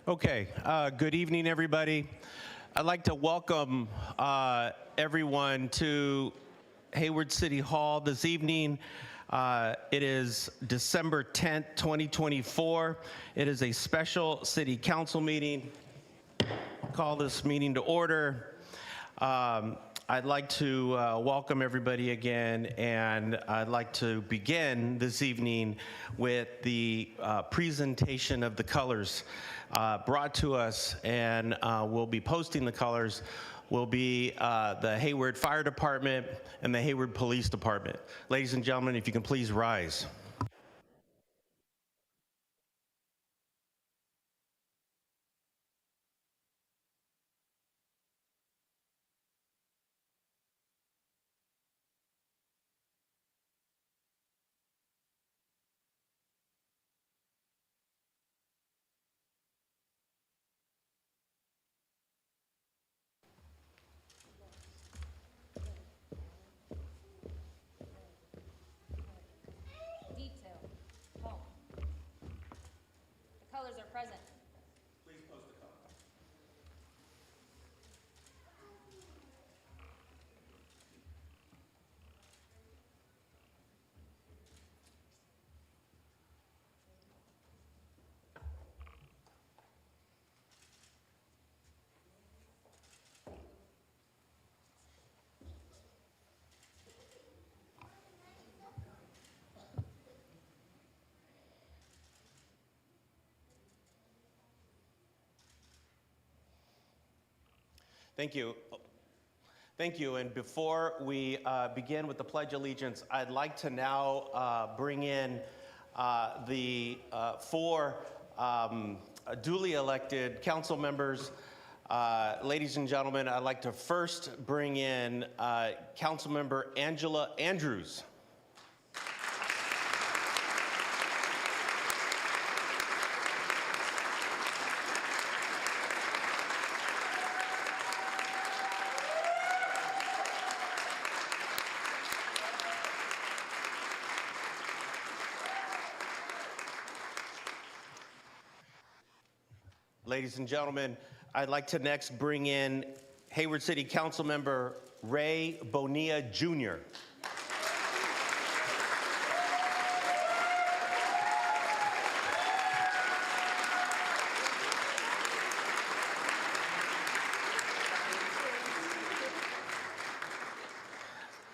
Okay, good evening, everybody. I'd like to welcome everyone to Hayward City Hall this evening. It is December 10th, 2024. It is a special city council meeting. Call this meeting to order. I'd like to welcome everybody again, and I'd like to begin this evening with the presentation of the colors brought to us, and we'll be posting the colors will be the Hayward Fire Department and the Hayward Police Department. Ladies and gentlemen, if you can please rise. Thank you. Thank you. And before we begin with the Pledge of Allegiance, I'd like to now bring in the four duly elected council members. Ladies and gentlemen, I'd like to first bring in Councilmember Angela Andrews. Ladies and gentlemen, I'd like to next bring in Hayward City Council Member Ray Bonilla Jr.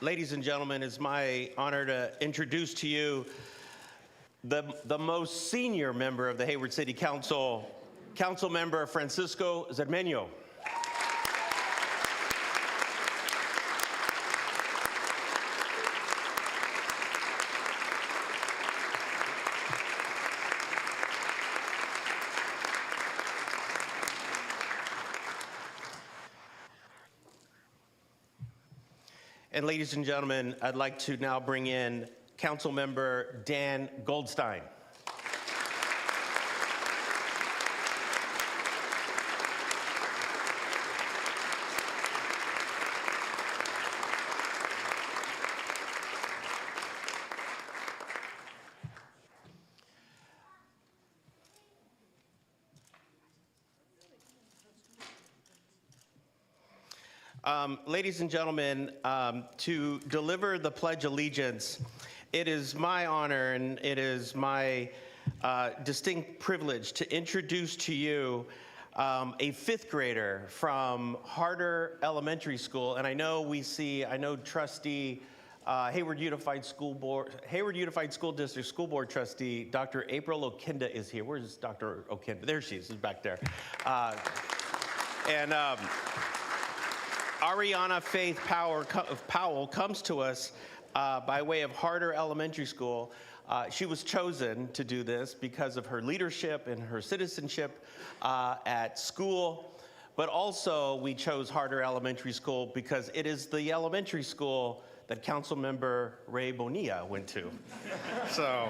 Ladies and gentlemen, it's my honor to introduce to you the most senior member of the Hayward City Council, Councilmember Francisco Zermeño. And ladies and gentlemen, I'd like to now bring in Councilmember Dan Goldstein. Ladies and gentlemen, to deliver the Pledge of Allegiance, it is my honor and it is my distinct privilege to introduce to you a fifth grader from Harder Elementary School. And I know Trustee Hayward Unified School District School Board Trustee Dr. April Okinda is here. Where's Dr. Okinda? There she is, she's back there. Ariana Faith Powell comes to us by way of Harder Elementary School. She was chosen to do this because of her leadership and her citizenship at school, but also we chose Harder Elementary School because it is the elementary school that Councilmember Ray Bonilla went to. So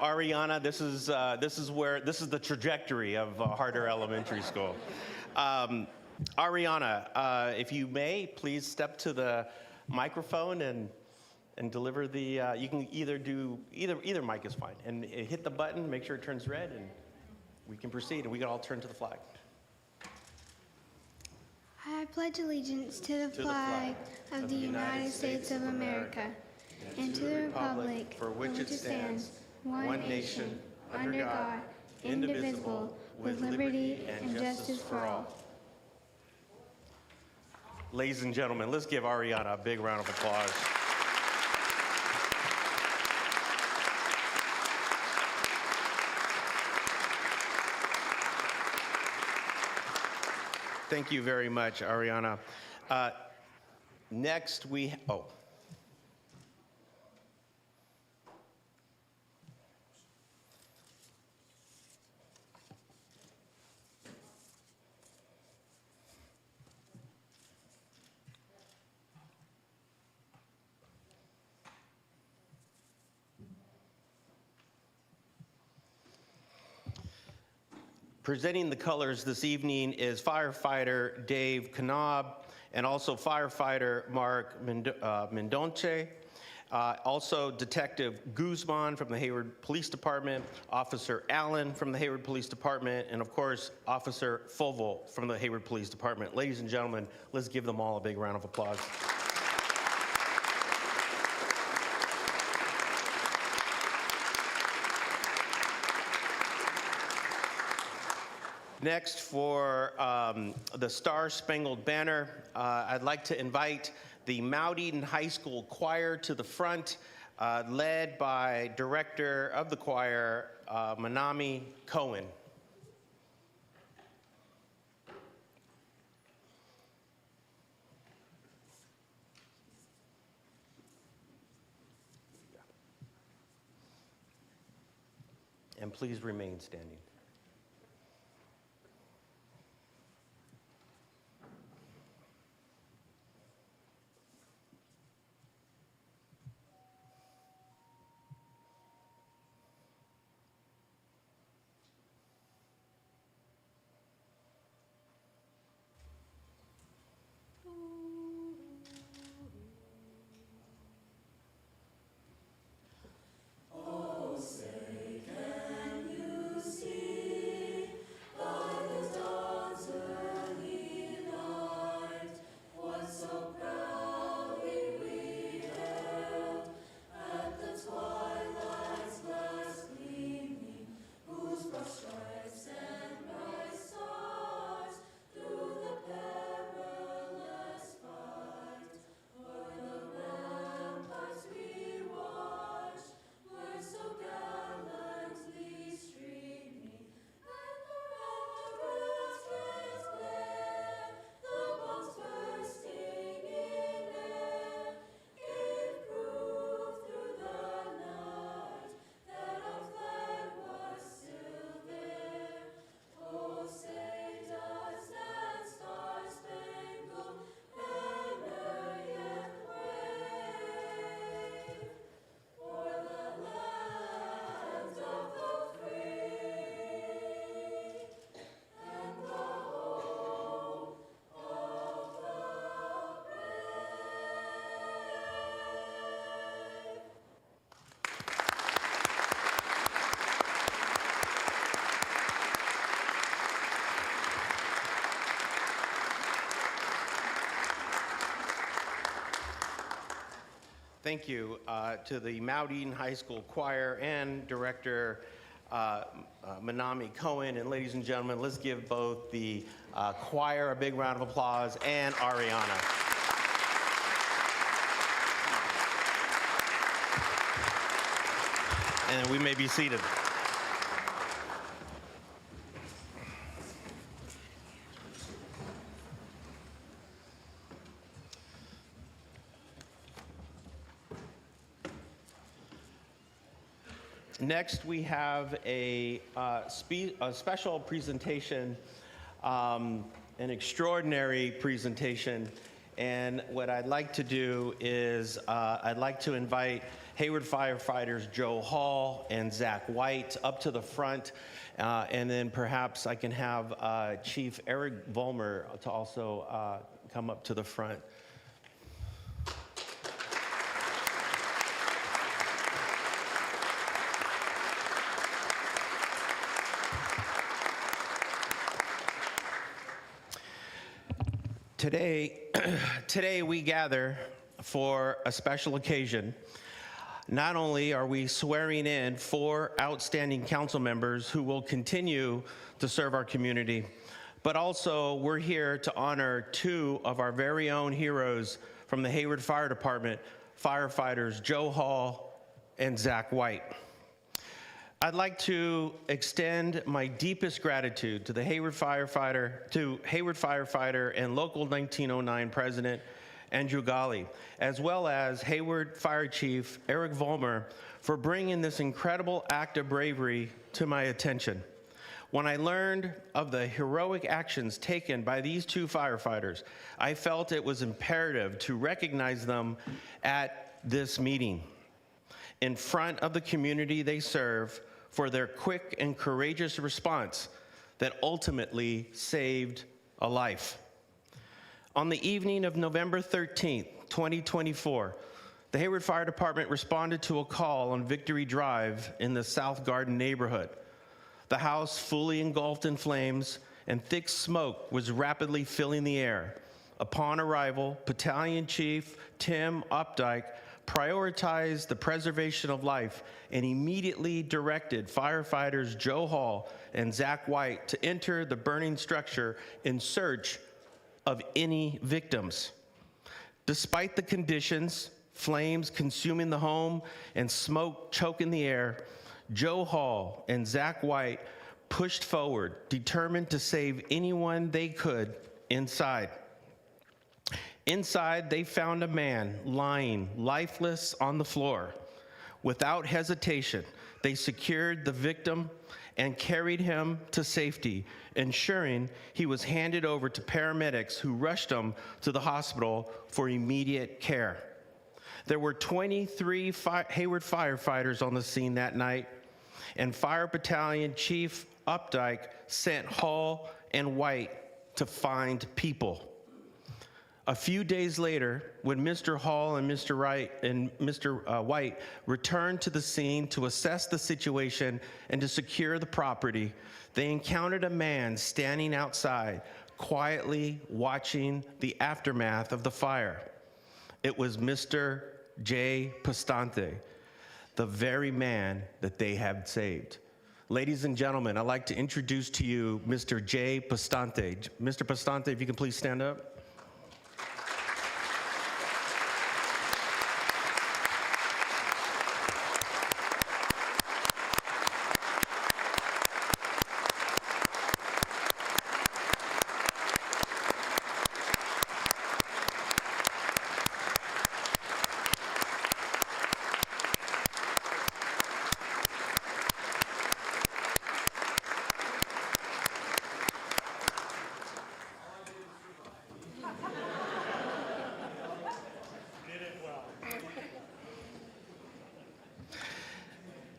Ariana, this is the trajectory of Harder Elementary School. Ariana, if you may, please step to the microphone and deliver the, you can either mic is fine. And hit the button, make sure it turns red, and We can proceed, and we can all turn to the flag. I pledge allegiance to the flag of the United States of America and to the republic for which it stands, one nation, under God, indivisible, with liberty and justice for all. Ladies and gentlemen, let's give Ariana a big round of applause. Thank you very much, Ariana. Next, presenting the colors this evening is firefighter Dave Knob and also firefighter Mark Mendonce. Also Detective Guzman from the Hayward Police Department, Officer Allen from the Hayward Police Department, and of course, Officer Fovel from the Hayward Police Department. Ladies and gentlemen, let's give them all a big round of applause. Next, for the Star-Spangled Banner, I'd like to invite the Mount Eden High School Choir to the front, led by Director of the Choir, Manami Cohen. And please remain standing. Thank you to the Mount Eden High School Choir and Director Manami Cohen. And ladies and gentlemen, let's give both the choir a big round of applause and Ariana. And we may be seated. Next, we have a special presentation, an extraordinary presentation. And what I'd like to do is I'd like to invite Hayward firefighters Joe Hall and Zach White up to the front. And then perhaps I can have Chief Eric Vollmer to also come up to the front. Today, today we gather for a special occasion. Not only are we swearing in 4 outstanding council members who will continue to serve our community, but also we're here to honor 2 of our very own heroes from the Hayward Fire Department, firefighters Joe Hall and Zach White. I'd like to extend my deepest gratitude to the Hayward firefighter and Local 1909 President Andrew Gali, as well as Hayward Fire Chief Eric Vollmer for bringing this incredible act of bravery to my attention. When I learned of the heroic actions taken by these 2 firefighters, I felt it was imperative to recognize them at this meeting in front of the community they serve for their quick and courageous response that ultimately saved a life. On the evening of November 13th, 2024, the Hayward Fire Department responded to a call on Victory Drive in the South Garden neighborhood. The house fully engulfed in flames and thick smoke was rapidly filling the air. Upon arrival, Battalion Chief Tim Updike prioritized the preservation of life and immediately directed firefighters Joe Hall and Zach White to enter the burning structure in search of any victims. Despite the conditions, flames consuming the home and smoke choking the air, Joe Hall and Zach White pushed forward, determined to save anyone they could inside. Inside, they found a man lying lifeless on the floor. Without hesitation, they secured the victim and carried him to safety, ensuring he was handed over to paramedics who rushed him to the hospital for immediate care. There were 23 Hayward firefighters on the scene that night, and Fire Battalion Chief Updike sent Hall and White to find people. A few days later, when Mr. Hall and Mr. White returned to the scene to assess the situation and to secure the property, they encountered a man standing outside, quietly watching the aftermath of the fire. It was Mr. Jay Pastante, the very man that they had saved. Ladies and gentlemen, I'd like to introduce to you Mr. Jay Pastante. Mr. Pastante, if you can please stand up.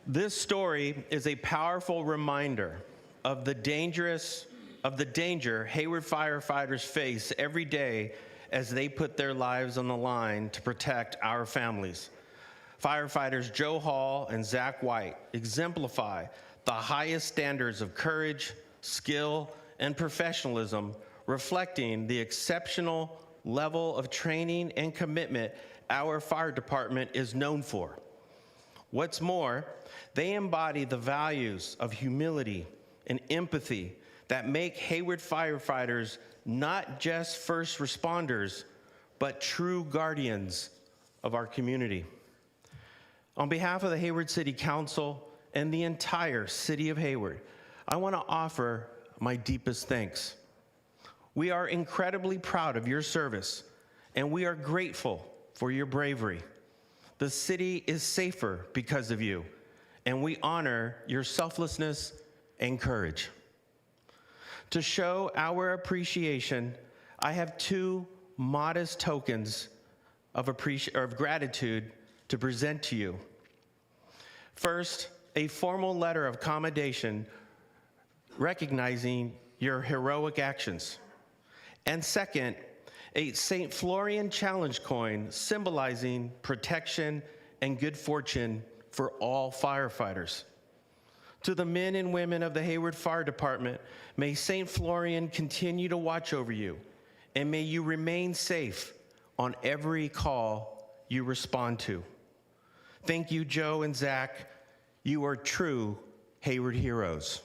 This story is a powerful reminder of the danger Hayward firefighters face every day as they put their lives on the line to protect our families. Firefighters Joe Hall and Zach White exemplify the highest standards of courage, skill, and professionalism, reflecting the exceptional level of training and commitment our fire department is known for. What's more, they embody the values of humility and empathy that make Hayward firefighters not just first responders, but true guardians of our community. On behalf of the Hayward City Council and the entire city of Hayward, I want to offer my deepest thanks. We are incredibly proud of your service, and we are grateful for your bravery. The city is safer because of you, and we honor your selflessness and courage. To show our appreciation, I have 2 modest tokens of gratitude to present to you. First, a formal letter of commendation recognizing your heroic actions. And second, a St. Florian challenge coin symbolizing protection and good fortune for all firefighters. To the men and women of the Hayward Fire Department, may St. Florian continue to watch over you and may you remain safe on every call you respond to. Thank you, Joe and Zach. You are true Hayward heroes.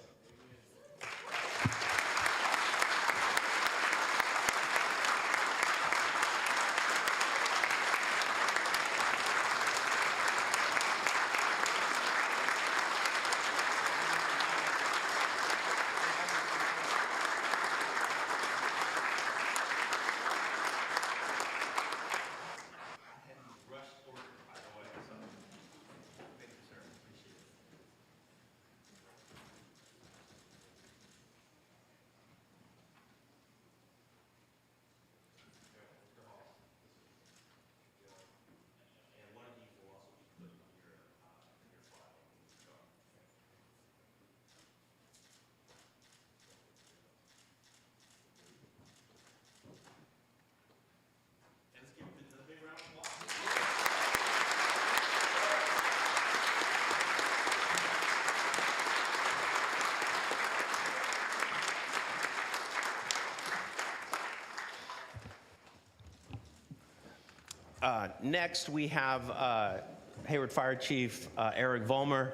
Next, we have Hayward Fire Chief Eric Vollmer,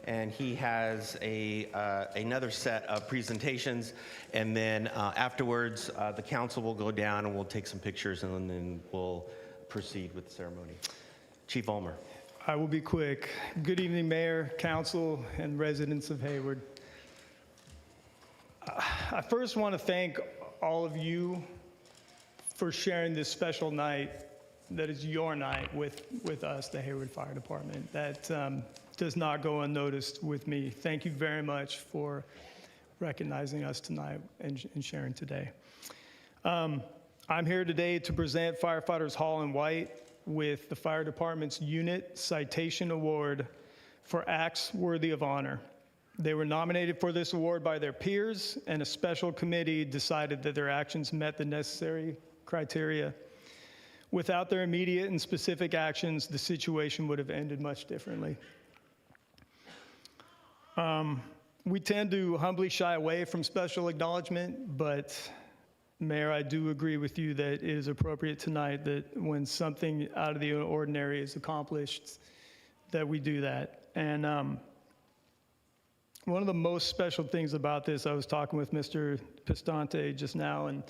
and he has another set of presentations. And then afterwards, the council will go down and we'll take some pictures, and then we'll proceed with the ceremony. Chief Vollmer. I will be quick. Good evening, Mayor, Council, and residents of Hayward. I first want to thank all of you for sharing this special night that is your night with us, the Hayward Fire Department. That does not go unnoticed with me. Thank you very much for recognizing us tonight and sharing today. I'm here today to present Firefighters Hall and White with the Fire Department's Unit Citation Award for acts worthy of honor. They were nominated for this award by their peers, and a special committee decided that their actions met the necessary criteria. Without their immediate and specific actions, the situation would have ended much differently. We tend to humbly shy away from special acknowledgement, but Mayor, I do agree with you that it is appropriate tonight that when something out of the ordinary is accomplished, that we do that. And one of the most special things about this, I was talking with Mr. Pistante just now, and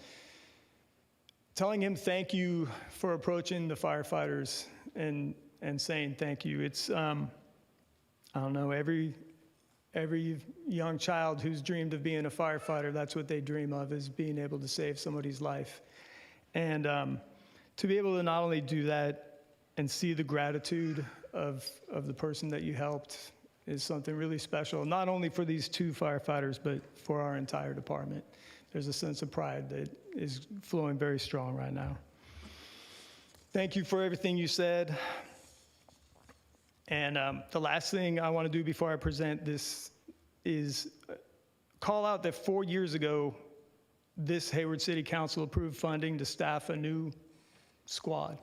telling him thank you for approaching the firefighters and saying thank you. It's, I don't know, every young child who's dreamed of being a firefighter, that's what they dream of, is being able to save somebody's life. And to be able to not only do that and see the gratitude of the person that you helped is something really special, not only for these two firefighters, but for our entire department. There's a sense of pride that is flowing very strong right now. Thank you for everything you said. And the last thing I want to do before I present this is call out that 4 years ago, this Hayward City Council approved funding to staff a new squad.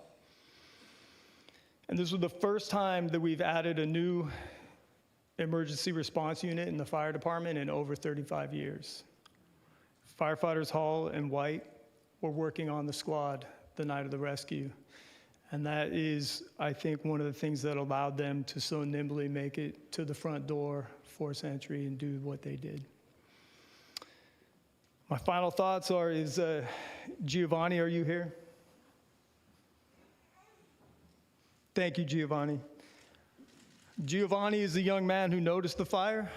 And this was the first time that we've added a new emergency response unit in the fire department in over 35 years. Firefighters Hall and White were working on the squad the night of the rescue. And that is, I think, one of the things that allowed them to so nimbly make it to the front door, force entry, and do what they did. My final thoughts are, Giovanni, are you here? Thank you, Giovanni. Giovanni is the young man who noticed the fire,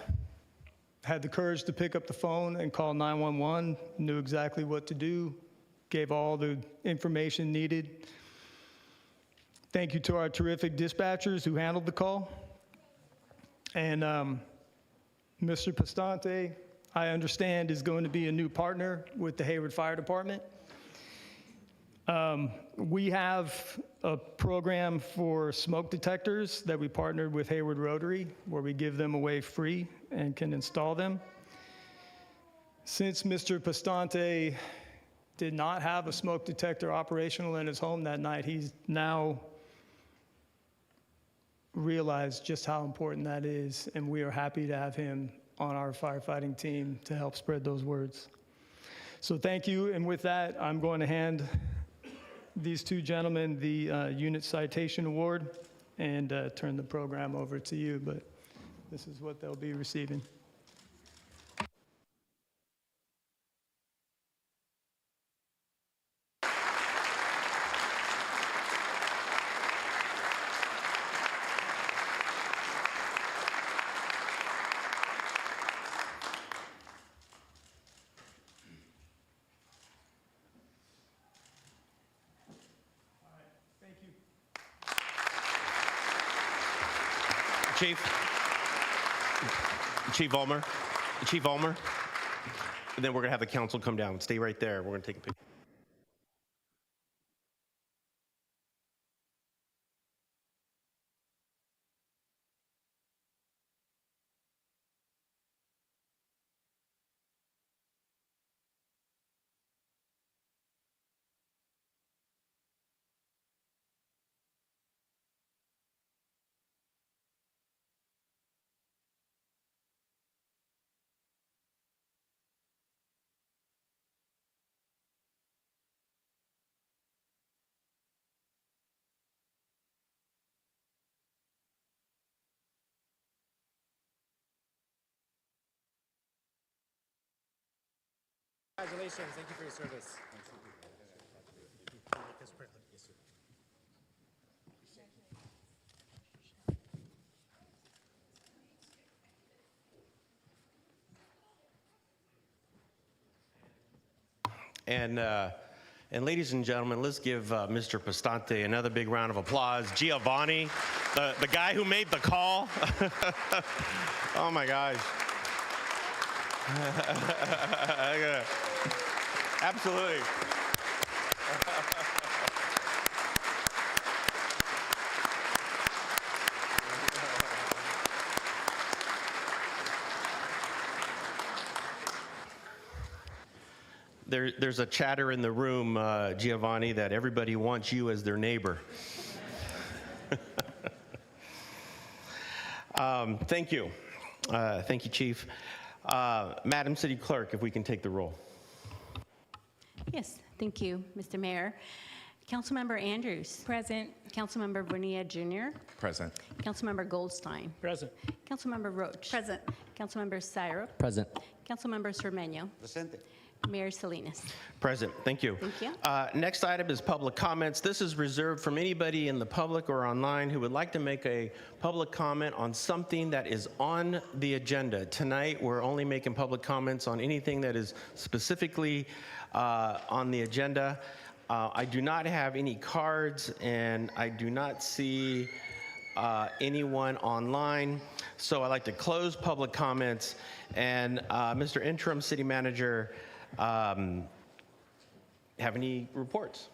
had the courage to pick up the phone and call 911, knew exactly what to do, gave all the information needed. Thank you to our terrific dispatchers who handled the call. And Mr. Pistante, I understand, is going to be a new partner with the Hayward Fire Department. We have a program for smoke detectors that we partnered with Hayward Rotary, where we give them away free and can install them. Since Mr. Pistante did not have a smoke detector operational in his home that night, he's now realized just how important that is, and we are happy to have him on our firefighting team to help spread those words. So thank you, and with that, I'm going to hand these two gentlemen the Unit Citation Award and turn the program over to you, but this is what they'll be receiving. Thank you. Chief Ulmer, and then we're gonna have the council come down. Stay right there. We're gonna take a picture. Congratulations. Thank you for your service. And ladies and gentlemen, let's give Mr. Pastante another big round of applause. Giovanni, the guy who made the call. Oh my gosh. Absolutely. There's a chatter in the room, Giovanni, that everybody wants you as their neighbor. Thank you. Thank you, Chief. Madam City Clerk, if we can take the roll. Yes, thank you, Mr. Mayor. Councilmember Andrews. Present. Councilmember Bonilla Jr. Present. Councilmember Goldstein. Present. Councilmember Roach. Present. Councilmember Syrup. Present. Councilmember Cermeño. Presente. Mayor Salinas. Present. Thank you. Thank you. Next item is public comments. This is reserved from anybody in the public or online who would like to make a public comment on something that is on the agenda. Tonight, we're only making public comments on anything that is specifically on the agenda. I do not have any cards, and I do not see anyone online. So I'd like to close public comments. And Mr. Interim City Manager, have any reports?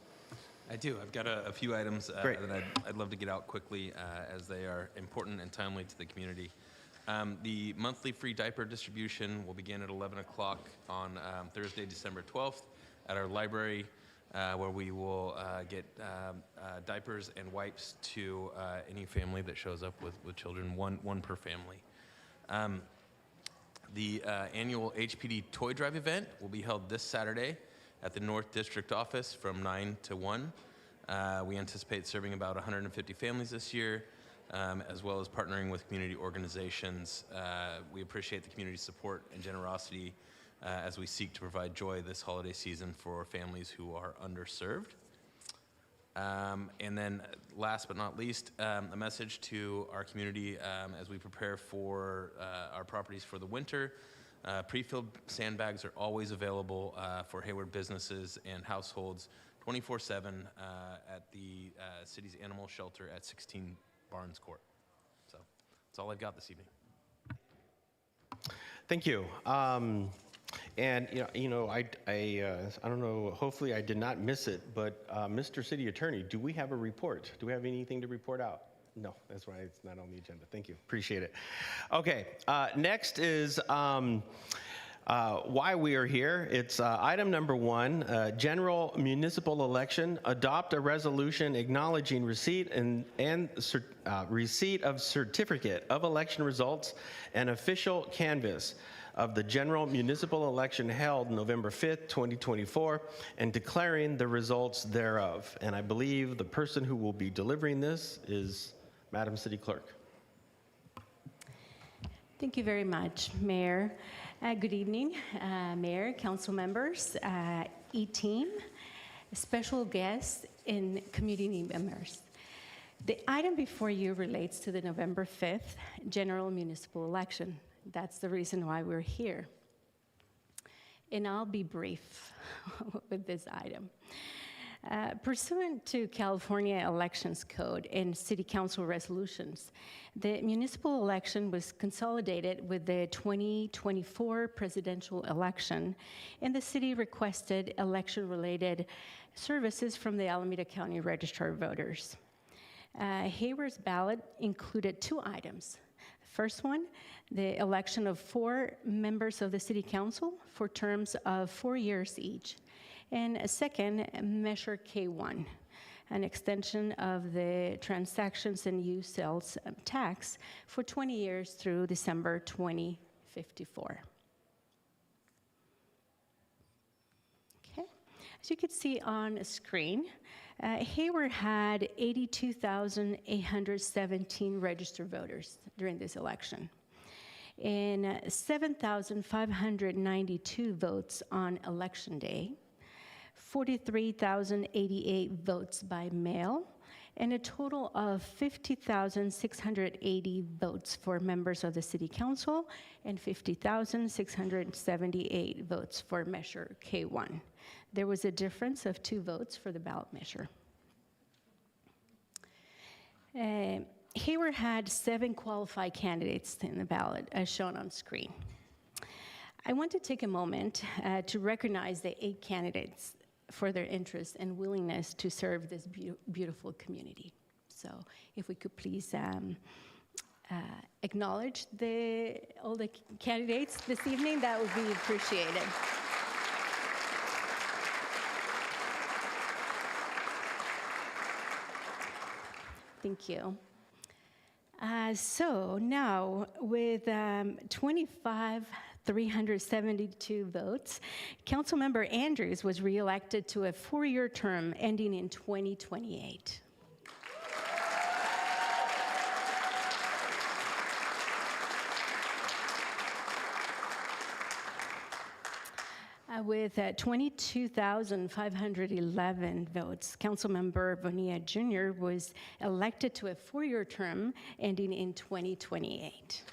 I do. I've got a few items Great. that I'd love to get out quickly as they are important and timely to the community. The monthly free diaper distribution will begin at 11 o'clock on Thursday, December 12th at our library, where we will get diapers and wipes to any family that shows up with children, one per family. The annual HPD Toy Drive event will be held this Saturday at the North District office from 9 to 1. We anticipate serving about 150 families this year, as well as partnering with community organizations. We appreciate the community support and generosity as we seek to provide joy this holiday season for families who are underserved. And then last but not least, a message to our community as we prepare for our properties for the winter. Pre-filled sandbags are always available for Hayward businesses and households 24/7 at the city's animal shelter at 16 Barnes Court. So that's all I've got this evening. Thank you. And I don't know. Hopefully, I did not miss it. But Mr. City Attorney, do we have a report? Do we have anything to report out? No, that's why it's not on the agenda. Thank you. Appreciate it. Okay. Next is why we are here. It's item number 1, general municipal election. Adopt a resolution acknowledging receipt receipt of certificate of election results and official canvass of the general municipal election held November 5th, 2024, and declaring the results thereof. And I believe the person who will be delivering this is Madam City Clerk. Thank you very much, Mayor. Good evening, Mayor, council members, E-team, special guests, and community members. The item before you relates to the November 5th general municipal election. That's the reason why we're here. And I'll be brief with this item. Pursuant to California Elections Code and City Council resolutions, the municipal election was consolidated with the 2024 presidential election, and the city requested election-related services from the Alameda County Registrar of Voters. Hayward's ballot included 2 items. First one, the election of 4 members of the City Council for terms of 4 years each. And a second, Measure K1, an extension of the transactions and use sales tax for 20 years through December 2054. Okay, as you can see on a screen, Hayward had 82,817 registered voters during this election, and 7,592 votes on election day, 43,088 votes by mail, and a total of 50,680 votes for members of the City Council and 50,678 votes for Measure K1. There was a difference of 2 votes for the ballot measure. Hayward had 7 qualified candidates in the ballot, as shown on screen. I want to take a moment to recognize the 8 candidates for their interest and willingness to serve this beautiful community. So if we could please acknowledge all the candidates this evening, that would be appreciated. Thank you. So now, with 372 votes, Councilmember Andrews was reelected to a 4-year term ending in 2028. With 22,511 votes, Councilmember Bonilla Jr. was elected to a 4-year term ending in 2028.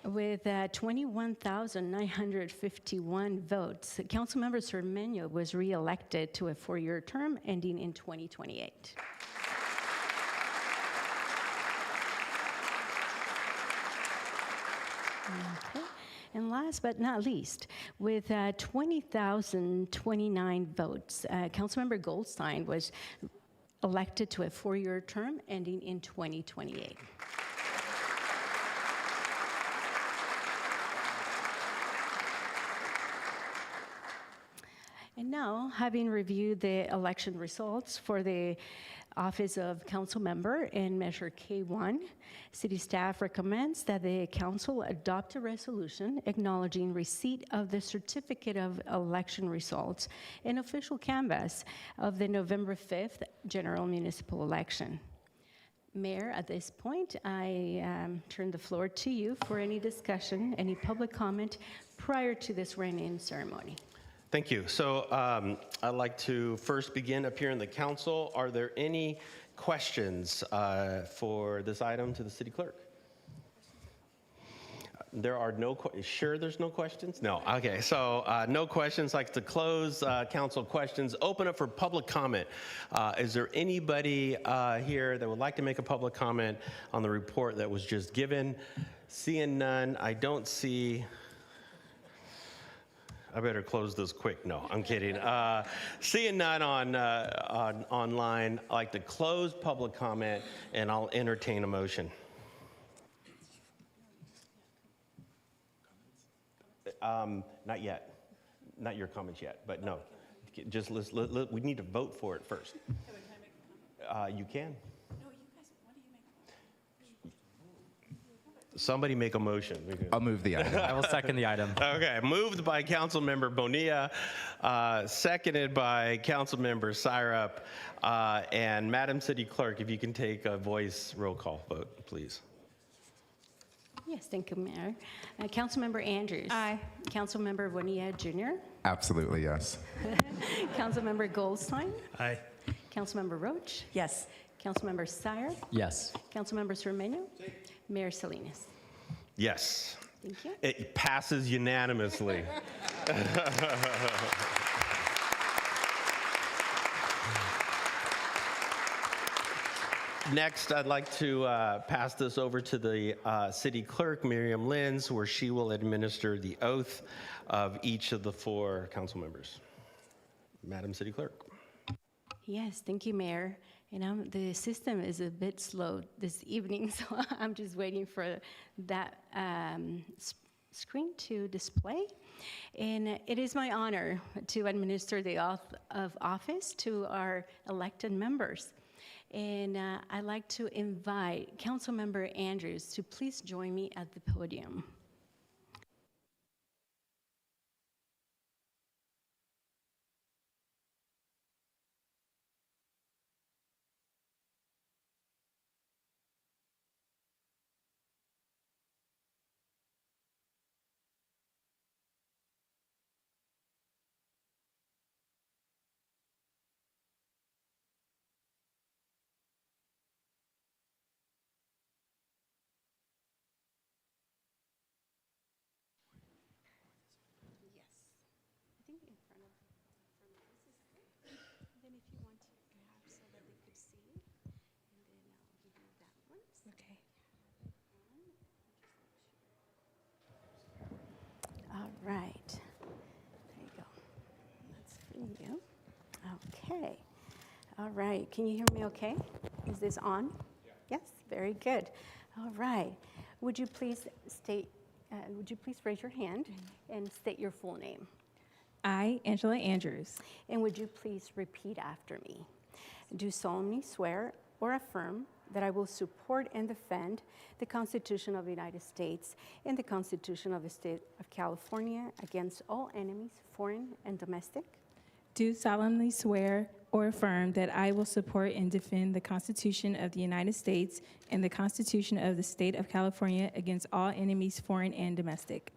With 21,951 votes, Councilmember Cermeño was re-elected to a 4-year term ending in 2028. Okay. And last but not least, with 20,029 votes, Councilmember Goldstein was elected to a 4-year term ending in 2028. And now, having reviewed the election results for the office of council member in Measure K1, city staff recommends that the council adopt a resolution acknowledging receipt of the certificate of election results and official canvass of the November 5th general municipal election. Mayor, at this point, I turn the floor to you for any discussion, any public comment prior to this swearing-in ceremony. Thank you. So I'd like to first begin up here in the council. Are there any questions for this item to the city clerk? There are no sure there's no questions? No. Okay. So no questions. Like to close council questions. Open up for public comment. Is there anybody here that would like to make a public comment on the report that was just given? Seeing none, I don't see I better close this quick. No, I'm kidding. Seeing none on online, I'd like to close public comment, and I'll entertain a motion. Not yet. Not your comments yet, but no. Just we need to vote for it first. You can. Somebody make a motion. I'll move the item. I will second the item. Okay, moved by Councilmember Bonilla, seconded by Councilmember Syrup, and Madam City Clerk, if you can take a voice roll call vote, please. Yes, thank you, Mayor. Councilmember Andrews. Aye. Councilmember Bonilla Jr. Absolutely, yes. Councilmember Goldstein. Aye. Councilmember Roach. Yes. Councilmember Syrup. Yes. Councilmember Cermeño. Mayor Salinas. Yes. Thank you. It passes unanimously. Next, I'd like to pass this over to the city clerk, Miriam Lenz, where she will administer the oath of each of the 4 council members. Madam City Clerk. Yes, thank you, Mayor. And the system is a bit slow this evening, so I'm just waiting for that screen to display. And it is my honor to administer the oath of office to our elected members. And I'd like to invite Councilmember Andrews to please join me at the podium. I think in front of this is good. Then if you want to grab so that they could see, and then I'll give you that one. Okay. All right. There you go. That's for you. Okay. All right. Can you hear me okay? Is this on? Yeah. Yes? Very good. All right. Would you please raise your hand and state your full name? I, Angela Andrews, And would you please repeat after me? Do solemnly swear or affirm that I will support and defend the Constitution of the United States and the Constitution of the State of California against all enemies, foreign and domestic, do solemnly swear or affirm that I will support and defend the Constitution of the United States and the Constitution of the State of California against all enemies, foreign and domestic,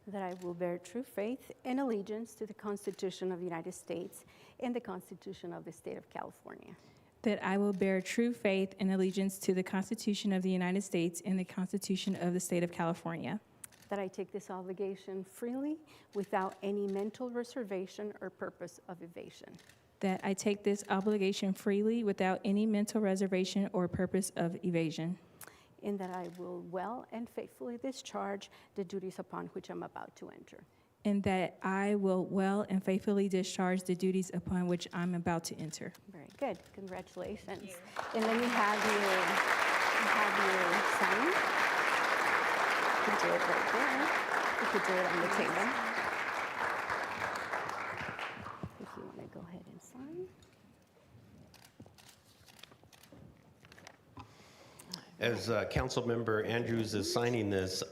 that I will bear true faith and allegiance to the Constitution of the United States and the Constitution of the State of California, that I will bear true faith and allegiance to the Constitution of the United States and the Constitution of the State of California, that I take this obligation freely without any mental reservation or purpose of evasion, that I take this obligation freely without any mental reservation or purpose of evasion, and that I will well and faithfully discharge the duties upon which I'm about to enter. and that I will well and faithfully discharge the duties upon which I'm about to enter. Very good. Congratulations. And let me have your sign. You can do it right there. You could do it on the table. If you want to go ahead and sign. As Councilmember Andrews is signing this,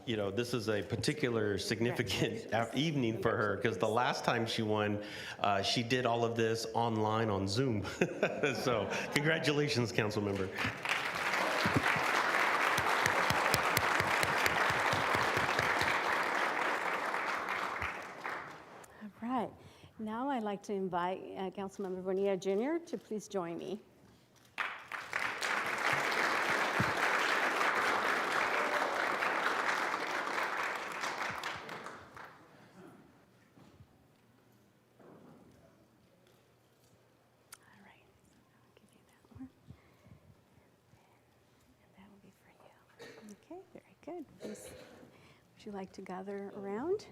this is a particular significant evening for her because the last time she won, she did all of this online on Zoom. So congratulations, Councilmember. All right. Now I'd like to invite Councilmember Bonilla Jr. to please join me. Okay, very good. Please, would you like to gather around?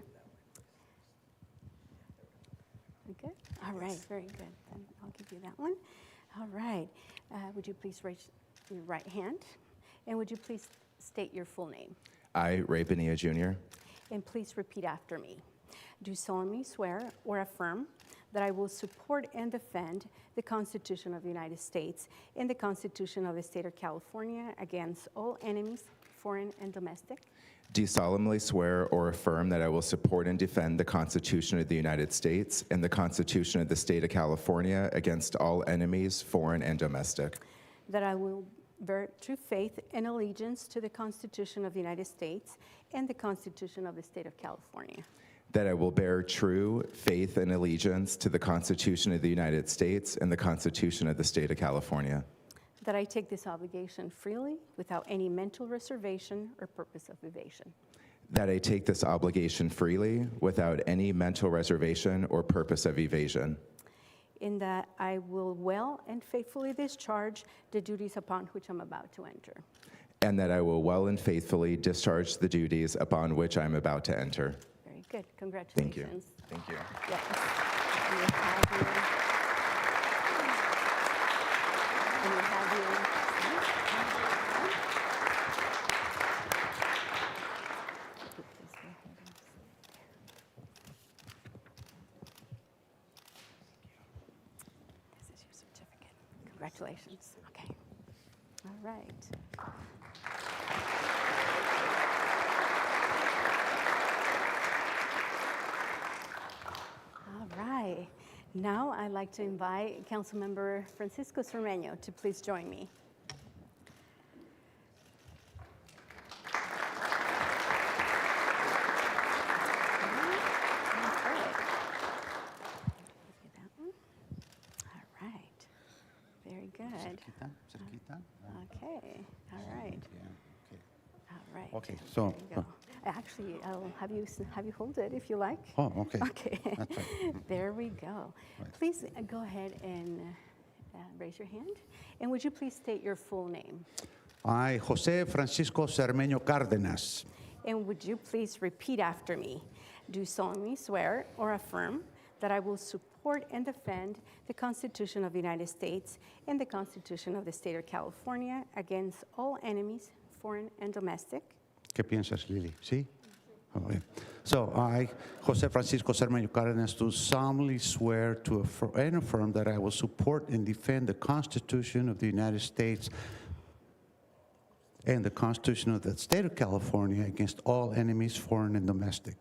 All right, very good. Then I'll give you that one. All right. Would you please raise your right hand? And would you please state your full name? I, Ray Bonilla Jr., And please repeat after me. Do solemnly swear or affirm that I will support and defend the Constitution of the United States and the Constitution of the State of California against all enemies, foreign and domestic, do solemnly swear or affirm that I will support and defend the Constitution of the United States and the Constitution of the State of California against all enemies, foreign and domestic, that I will bear true faith and allegiance to the Constitution of the United States and the Constitution of the State of California, that I will bear true faith and allegiance to the Constitution of the United States and the Constitution of the State of California, that I take this obligation freely without any mental reservation or purpose of evasion, that I take this obligation freely without any mental reservation or purpose of evasion, in that I will well and faithfully discharge the duties upon which I'm about to enter. and that I will well and faithfully discharge the duties upon which I am about to enter. Very good. Congratulations. Thank you. Thank you. Yes. And you have This is your certificate. Congratulations. Okay. All right. All right. Now I'd like to invite Councilmember Francisco Cermeño to please join me. All right. Very good. Cerquita, cerquita. Okay. All right. Yeah, okay. All right. Okay, so, There you go. Actually, I'll have you hold it if you like. Oh, okay. Okay. That's right. There we go. Right. Please go ahead and raise your hand. And would you please state your full name? I, Jose Francisco Cermeño Cárdenas, And would you please repeat after me? Do solemnly swear or affirm that I will support and defend the Constitution of the United States and the Constitution of the State of California against all enemies, foreign and domestic, ¿qué piensas, Lili? ¿Sí? Okay. So I, Jose Francisco Cermeño Cárdenas, do solemnly swear to and affirm that I will support and defend the Constitution of the United States and the Constitution of the State of California against all enemies, foreign and domestic,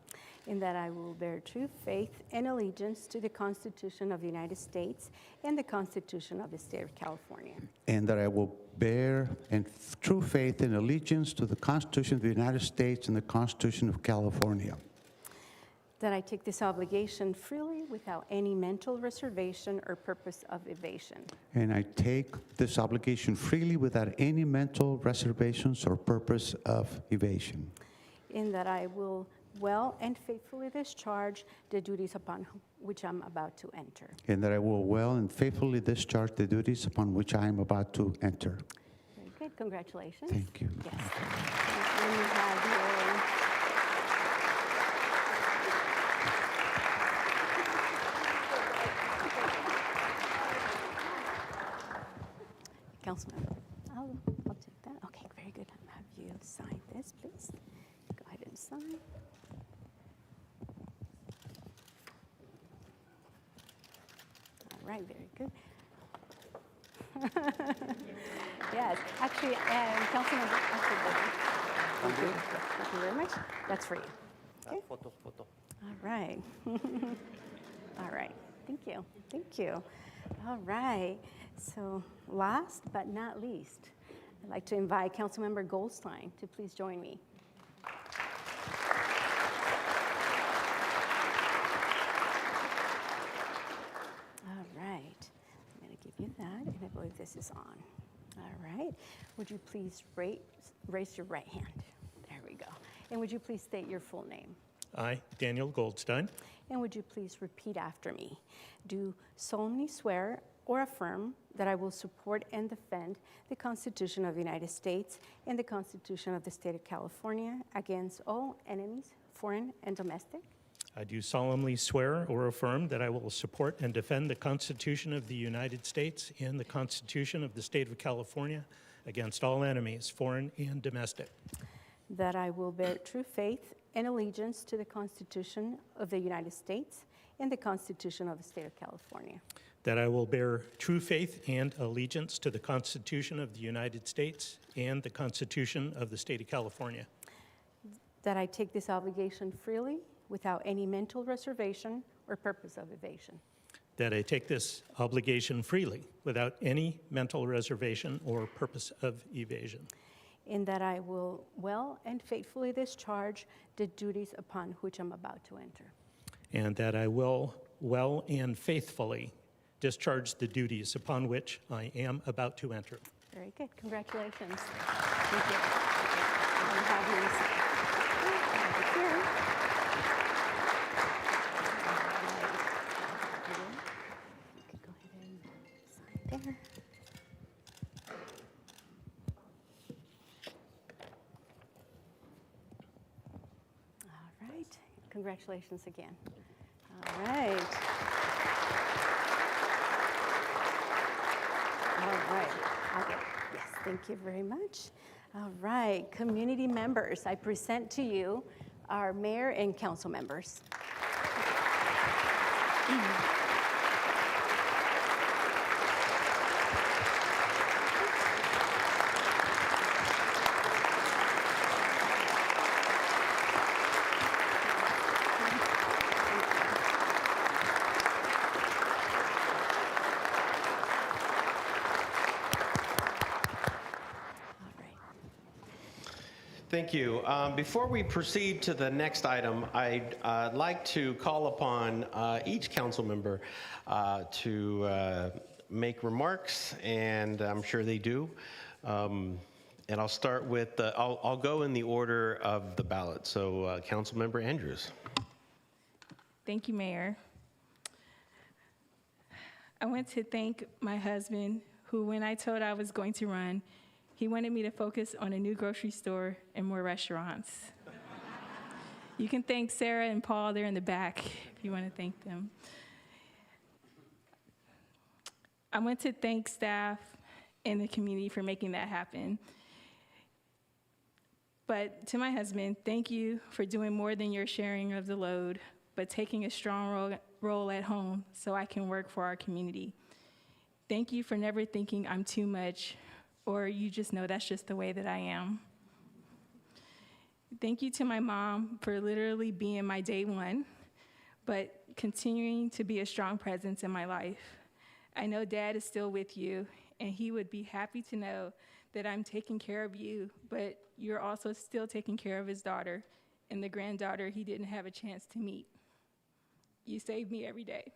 in that I will bear true faith and allegiance to the Constitution of the United States and the Constitution of the State of California, and that I will bear true faith and allegiance to the Constitution of the United States and the Constitution of California, that I take this obligation freely without any mental reservation or purpose of evasion, and I take this obligation freely without any mental reservations or purpose of evasion, in that I will well and faithfully discharge the duties upon which I'm about to enter. and that I will well and faithfully discharge the duties upon which I am about to enter. Very good. Congratulations. Thank you. Yes. And you have your Councilmember. I'll take that. Okay, very good. I'll have you sign this, please. Go ahead and sign. All right, very good. Yes, actually, Councilmember, thank you. Thank you very much. That's for you. Okay. Photo. All right. All right. Thank you. Thank you. All right. So last but not least, I'd like to invite Councilmember Goldstein to please join me. All right. I'm going to give you that, and I believe this is on. All right. Would you please raise your right hand? There we go. And would you please state your full name? I, Daniel Goldstein, And would you please repeat after me? Do solemnly swear or affirm that I will support and defend the Constitution of the United States and the Constitution of the State of California against all enemies, foreign and domestic, I do solemnly swear or affirm that I will support and defend the Constitution of the United States and the Constitution of the State of California against all enemies, foreign and domestic. That I will bear true faith and allegiance to the Constitution of the United States and the Constitution of the State of California. That I will bear true faith and allegiance to the Constitution of the United States and the Constitution of the State of California. That I take this obligation freely without any mental reservation or purpose of evasion. That I take this obligation freely without any mental reservation or purpose of evasion. And that I will well and faithfully discharge the duties upon which I'm about to enter. And that I will well and faithfully discharge the duties upon which I am about to enter. Very good. Congratulations. Thank you. I'm happy to see you. Here. You could go ahead and sign there. All right. Congratulations again. All right. All right. Okay. Yes, thank you very much. All right, community members, I present to you our mayor and council members. Thank you. Before we proceed to the next item, I'd like to call upon each council member to make remarks, and I'm sure they do. And I'll start with, I'll go in the order of the ballot. So Councilmember Andrews. Thank you, Mayor. I want to thank my husband, who, when I told I was going to run, he wanted me to focus on a new grocery store and more restaurants. You can thank Sarah and Paul, they're in the back if you want to thank them. I want to thank staff and the community for making that happen. But to my husband, thank you for doing more than your sharing of the load, but taking a strong role at home so I can work for our community. Thank you for never thinking I'm too much, or you just know that's just the way that I am. Thank you to my mom for literally being my day one, but continuing to be a strong presence in my life. I know Dad is still with you, and he would be happy to know that I'm taking care of you, but you're also still taking care of his daughter and the granddaughter he didn't have a chance to meet. You save me every day.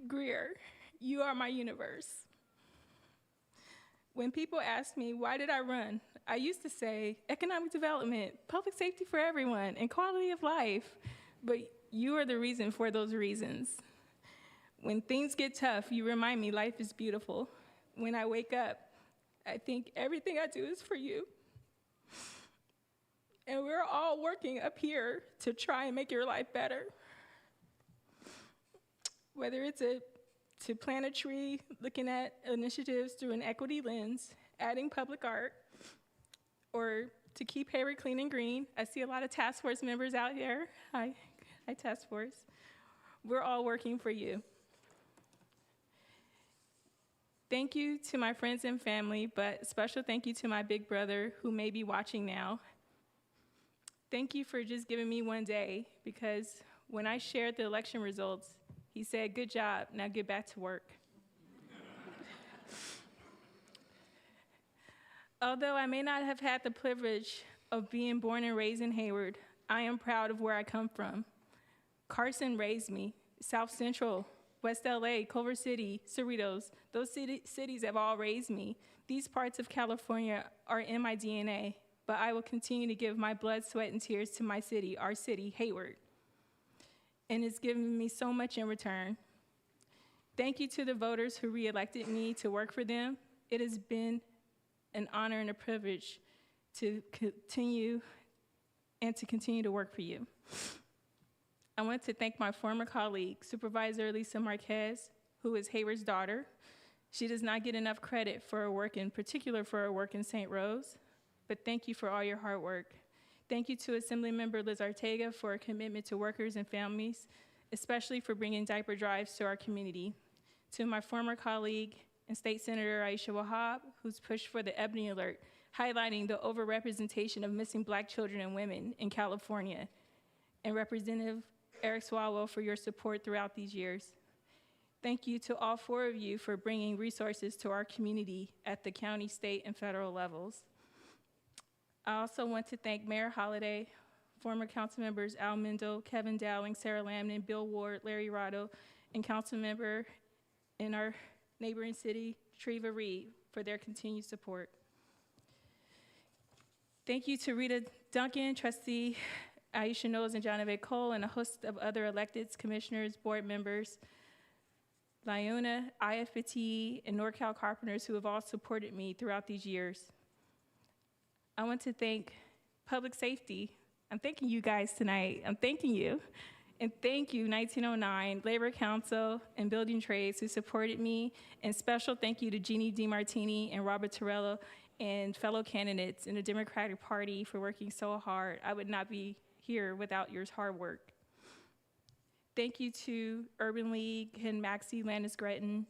Greer, you are my universe. When people ask me, why did I run? I used to say, economic development, public safety for everyone, and quality of life. But you are the reason for those reasons. When things get tough, you remind me life is beautiful. When I wake up, I think everything I do is for you. And we're all working up here to try and make your life better. Whether it's to plant a tree, looking at initiatives through an equity lens, adding public art, or to keep Hayward clean and green. I see a lot of task force members out here. Hi, task force. We're all working for you. Thank you to my friends and family, but special thank you to my big brother who may be watching now. Thank you for just giving me one day, because when I shared the election results, he said, good job, now get back to work. Although I may not have had the privilege of being born and raised in Hayward, I am proud of where I come from. Carson raised me. South Central, West LA, Culver City, Cerritos, those cities have all raised me. These parts of California are in my DNA, but I will continue to give my blood, sweat, and tears to my city, our city, Hayward. And it's given me so much in return. Thank you to the voters who reelected me to work for them. It has been an honor and a privilege to continue to work for you. I want to thank my former colleague, Supervisor Lisa Marquez, who is Hayward's daughter. She does not get enough credit for her work, in particular for her work in St. Rose, but thank you for all your hard work. Thank you to Assemblymember Liz Ortega for her commitment to workers and families, especially for bringing diaper drives to our community. To my former colleague and State Senator Aisha Wahab, who's pushed for the Ebony Alert, highlighting the overrepresentation of missing Black children and women in California, and Representative Eric Swalwell for your support throughout these years. Thank you to all 4 of you for bringing resources to our community at the county, state, and federal levels. I also want to thank Mayor Holliday, former council members Al Mendel, Kevin Dowling, Sarah Lamnon, Bill Ward, Larry Rotto, and council member in our neighboring city, Treva Reed, for their continued support. Thank you to Rita Duncan, trustee Aisha Knowles and Jonavette Cole, and a host of other electeds, commissioners, board members, Lyona, IFPT, and NorCal Carpenters who have all supported me throughout these years. I want to thank public safety. I'm thanking you guys tonight. I'm thanking you. And thank you, 1909, Labor Council, and Building Trades who supported me. And special thank you to Jeannie DiMartini and Robert Torello and fellow candidates in the Democratic Party for working so hard. I would not be here without your hard work. Thank you to Urban League, Ken Maxey, Landis Gretton,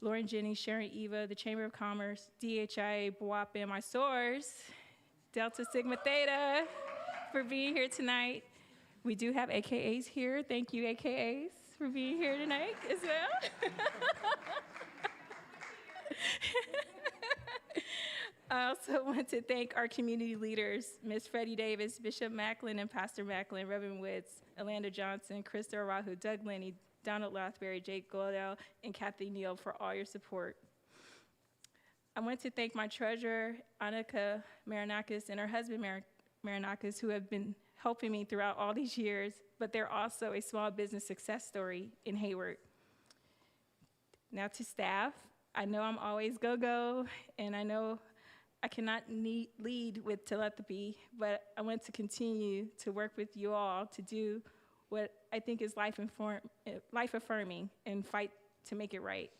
Lauren Jennings, Sharon Eva, the Chamber of Commerce, DHIA, BWAP, and my source, Delta Sigma Theta, for being here tonight. We do have AKAs here. Thank you, AKAs, for being here tonight as well. I also want to thank our community leaders, Ms. Freddie Davis, Bishop Macklin, and Pastor Macklin, Reverend Woods, Alanda Johnson, Krista Arahu, Doug Lenny, Donald Lothbury, Jake Goldell, and Kathy Neal for all your support. I want to thank my treasurer, Annika Marinakis, and her husband, Marinakis, who have been helping me throughout all these years, but they're also a small business success story in Hayward. Now to staff, I know I'm always go-go, and I know I cannot lead with telepathy, but I want to continue to work with you all to do what I think is life-affirming and fight to make it right.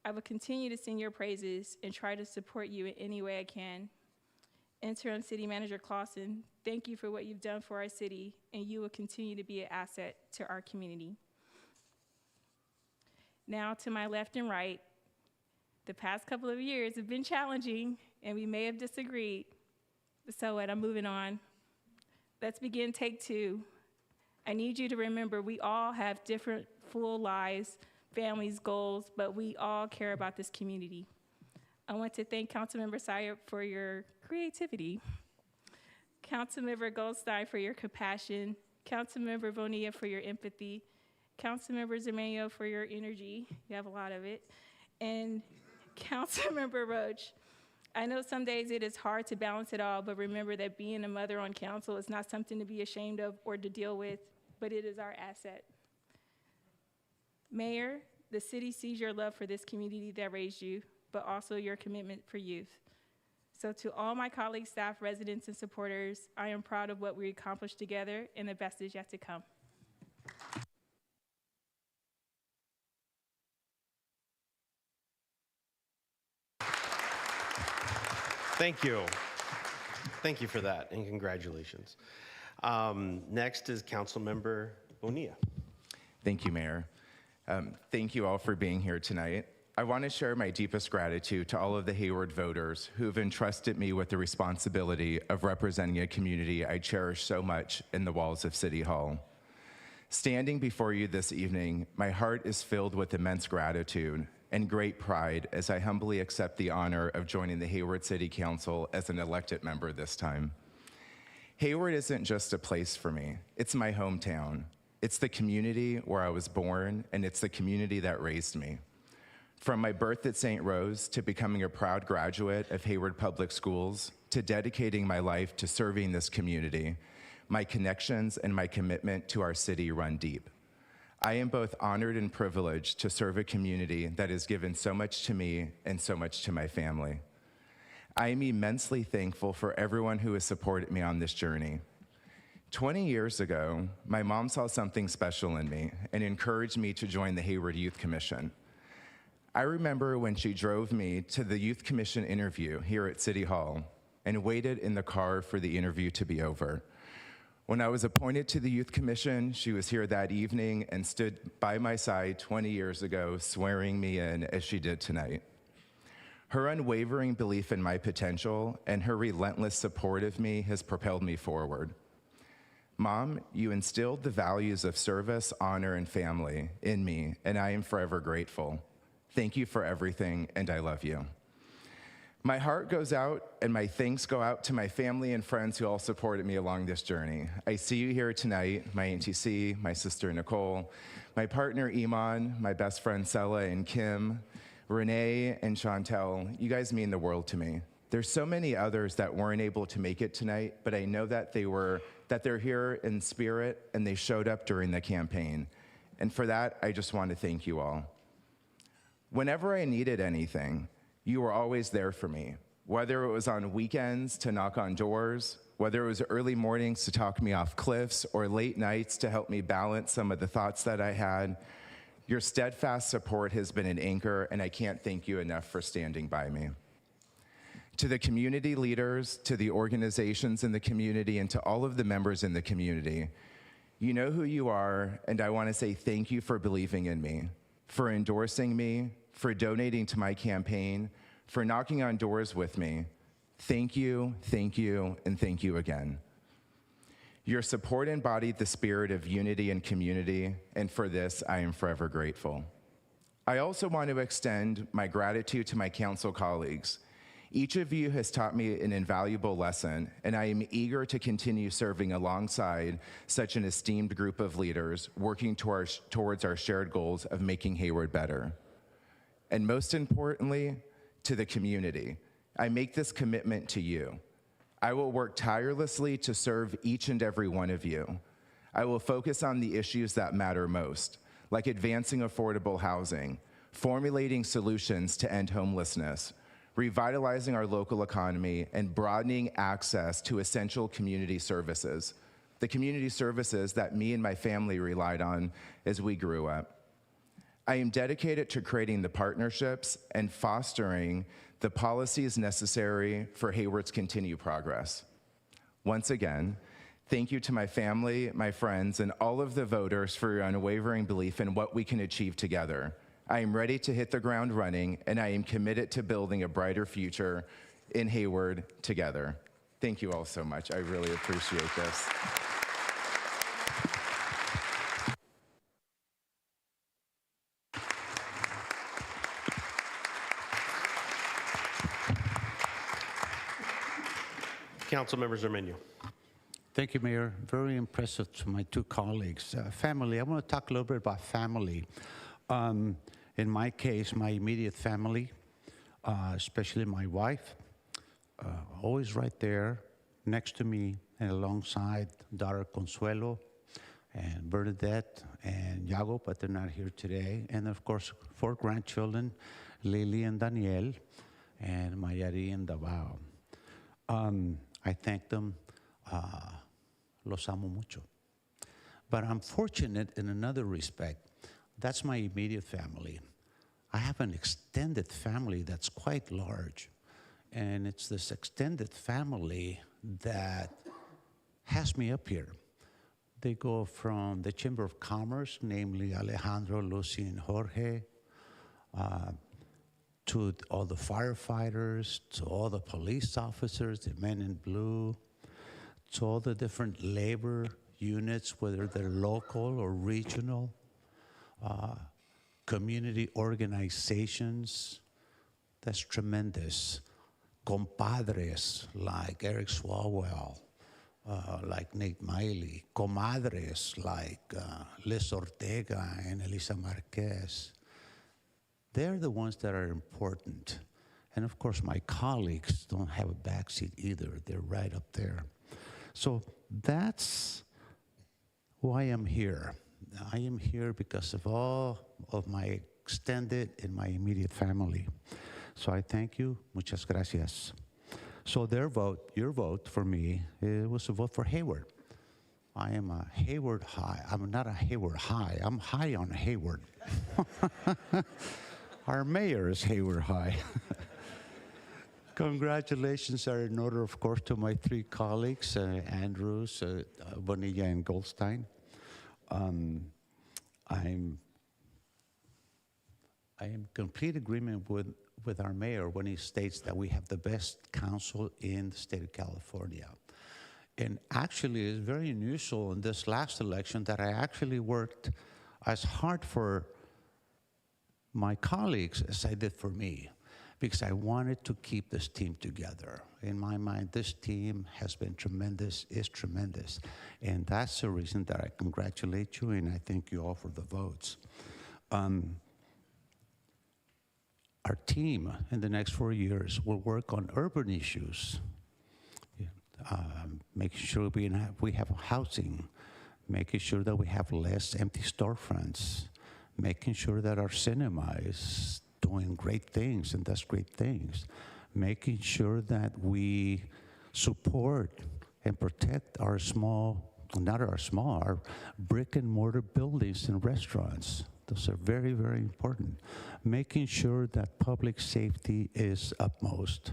I will continue to sing your praises and try to support you in any way I can. Interim City Manager Clausen, thank you for what you've done for our city, and you will continue to be an asset to our community. Now to my left and right, the past couple of years have been challenging, and we may have disagreed, but so what, I'm moving on. Let's begin take 2. I need you to remember we all have different full lives, families, goals, but we all care about this community. I want to thank Councilmember Sayer for your creativity, Councilmember Goldstein for your compassion, Councilmember Bonilla for your empathy, Councilmember Zemeno for your energy, you have a lot of it, and Councilmember Roach. I know some days it is hard to balance it all, but remember that being a mother on council is not something to be ashamed of or to deal with, but it is our asset. Mayor, the city sees your love for this community that raised you, but also your commitment for youth. So to all my colleagues, staff, residents, and supporters, I am proud of what we accomplished together, and the best is yet to come. Thank you. Thank you for that, and congratulations. Next is Councilmember Bonilla. Thank you, Mayor. Thank you all for being here tonight. I want to share my deepest gratitude to all of the Hayward voters who have entrusted me with the responsibility of representing a community I cherish so much in the walls of City Hall. Standing before you this evening, my heart is filled with immense gratitude and great pride as I humbly accept the honor of joining the Hayward City Council as an elected member this time. Hayward isn't just a place for me, it's my hometown. It's the community where I was born, and it's the community that raised me. From my birth at St. Rose to becoming a proud graduate of Hayward Public Schools to dedicating my life to serving this community, my connections and my commitment to our city run deep. I am both honored and privileged to serve a community that has given so much to me and so much to my family. I am immensely thankful for everyone who has supported me on this journey. 20 years ago, my mom saw something special in me and encouraged me to join the Hayward Youth Commission. I remember when she drove me to the Youth Commission interview here at City Hall and waited in the car for the interview to be over. When I was appointed to the Youth Commission, she was here that evening and stood by my side 20 years ago, swearing me in as she did tonight. Her unwavering belief in my potential and her relentless support of me has propelled me forward. Mom, you instilled the values of service, honor, and family in me, and I am forever grateful. Thank you for everything, and I love you. My heart goes out, and my thanks go out to my family and friends who all supported me along this journey. I see you here tonight, my Auntie C, my sister Nicole, my partner Iman, my best friend Sela and Kim, Renee and Chantel. You guys mean the world to me. There's so many others that weren't able to make it tonight, but I know that they're here in spirit and they showed up during the campaign. And for that, I just want to thank you all. Whenever I needed anything, you were always there for me, whether it was on weekends to knock on doors, whether it was early mornings to talk me off cliffs, or late nights to help me balance some of the thoughts that I had. Your steadfast support has been an anchor, and I can't thank you enough for standing by me. To the community leaders, to the organizations in the community, and to all of the members in the community, you know who you are, and I want to say thank you for believing in me, for endorsing me, for donating to my campaign, for knocking on doors with me. Thank you, and thank you again. Your support embodied the spirit of unity and community, and for this, I am forever grateful. I also want to extend my gratitude to my council colleagues. Each of you has taught me an invaluable lesson, and I am eager to continue serving alongside such an esteemed group of leaders, working towards our shared goals of making Hayward better. And most importantly, to the community, I make this commitment to you. I will work tirelessly to serve each and every one of you. I will focus on the issues that matter most, like advancing affordable housing, formulating solutions to end homelessness, revitalizing our local economy, and broadening access to essential community services, the community services that me and my family relied on as we grew up. I am dedicated to creating the partnerships and fostering the policies necessary for Hayward's continued progress. Once again, thank you to my family, my friends, and all of the voters for your unwavering belief in what we can achieve together. I am ready to hit the ground running, and I am committed to building a brighter future in Hayward together. Thank you all so much. I really appreciate this. Councilmember Zermeño. Thank you, Mayor. Very impressive to my two colleagues. Family, I want to talk a little bit about family. In my case, my immediate family, especially my wife, always right there next to me and alongside daughter Consuelo and Bernadette and Yago, but they're not here today. And of course, 4 grandchildren, Lily and Daniel, and Mayari and Davao. I thank them. Los amo mucho. But I'm fortunate in another respect. That's my immediate family. I have an extended family that's quite large. And it's this extended family that has me up here. They go from the Chamber of Commerce, namely Alejandro, Lucy, and Jorge, to all the firefighters, to all the police officers, the men in blue, to all the different labor units, whether they're local or regional, community organizations. That's tremendous. Compadres like Eric Swalwell, like Nate Miley. Comadres like Liz Ortega and Elisa Marquez. They're the ones that are important. And of course, my colleagues don't have a backseat either. They're right up there. So that's why I'm here. I am here because of all of my extended and my immediate family. So I thank you. Muchas gracias. So their vote, your vote for me, it was a vote for Hayward. I am a Hayward high. I'm not a Hayward high. I'm high on Hayward. Our mayor is Hayward high. Congratulations are in order, of course, to my three colleagues, Andrews, Bonilla, and Goldstein. I am in complete agreement with our mayor when he states that we have the best council in the state of California. And actually, it's very unusual in this last election that I actually worked as hard for my colleagues as I did for me, because I wanted to keep this team together. In my mind, this team has been tremendous, is tremendous. And that's the reason that I congratulate you, and I thank you all for the votes. Our team in the next 4 years will work on urban issues, making sure we have housing, making sure that we have less empty storefronts, making sure that our cinema is doing great things and does great things, making sure that we support and protect our our brick and mortar buildings and restaurants. Those are very, very important. Making sure that public safety is upmost,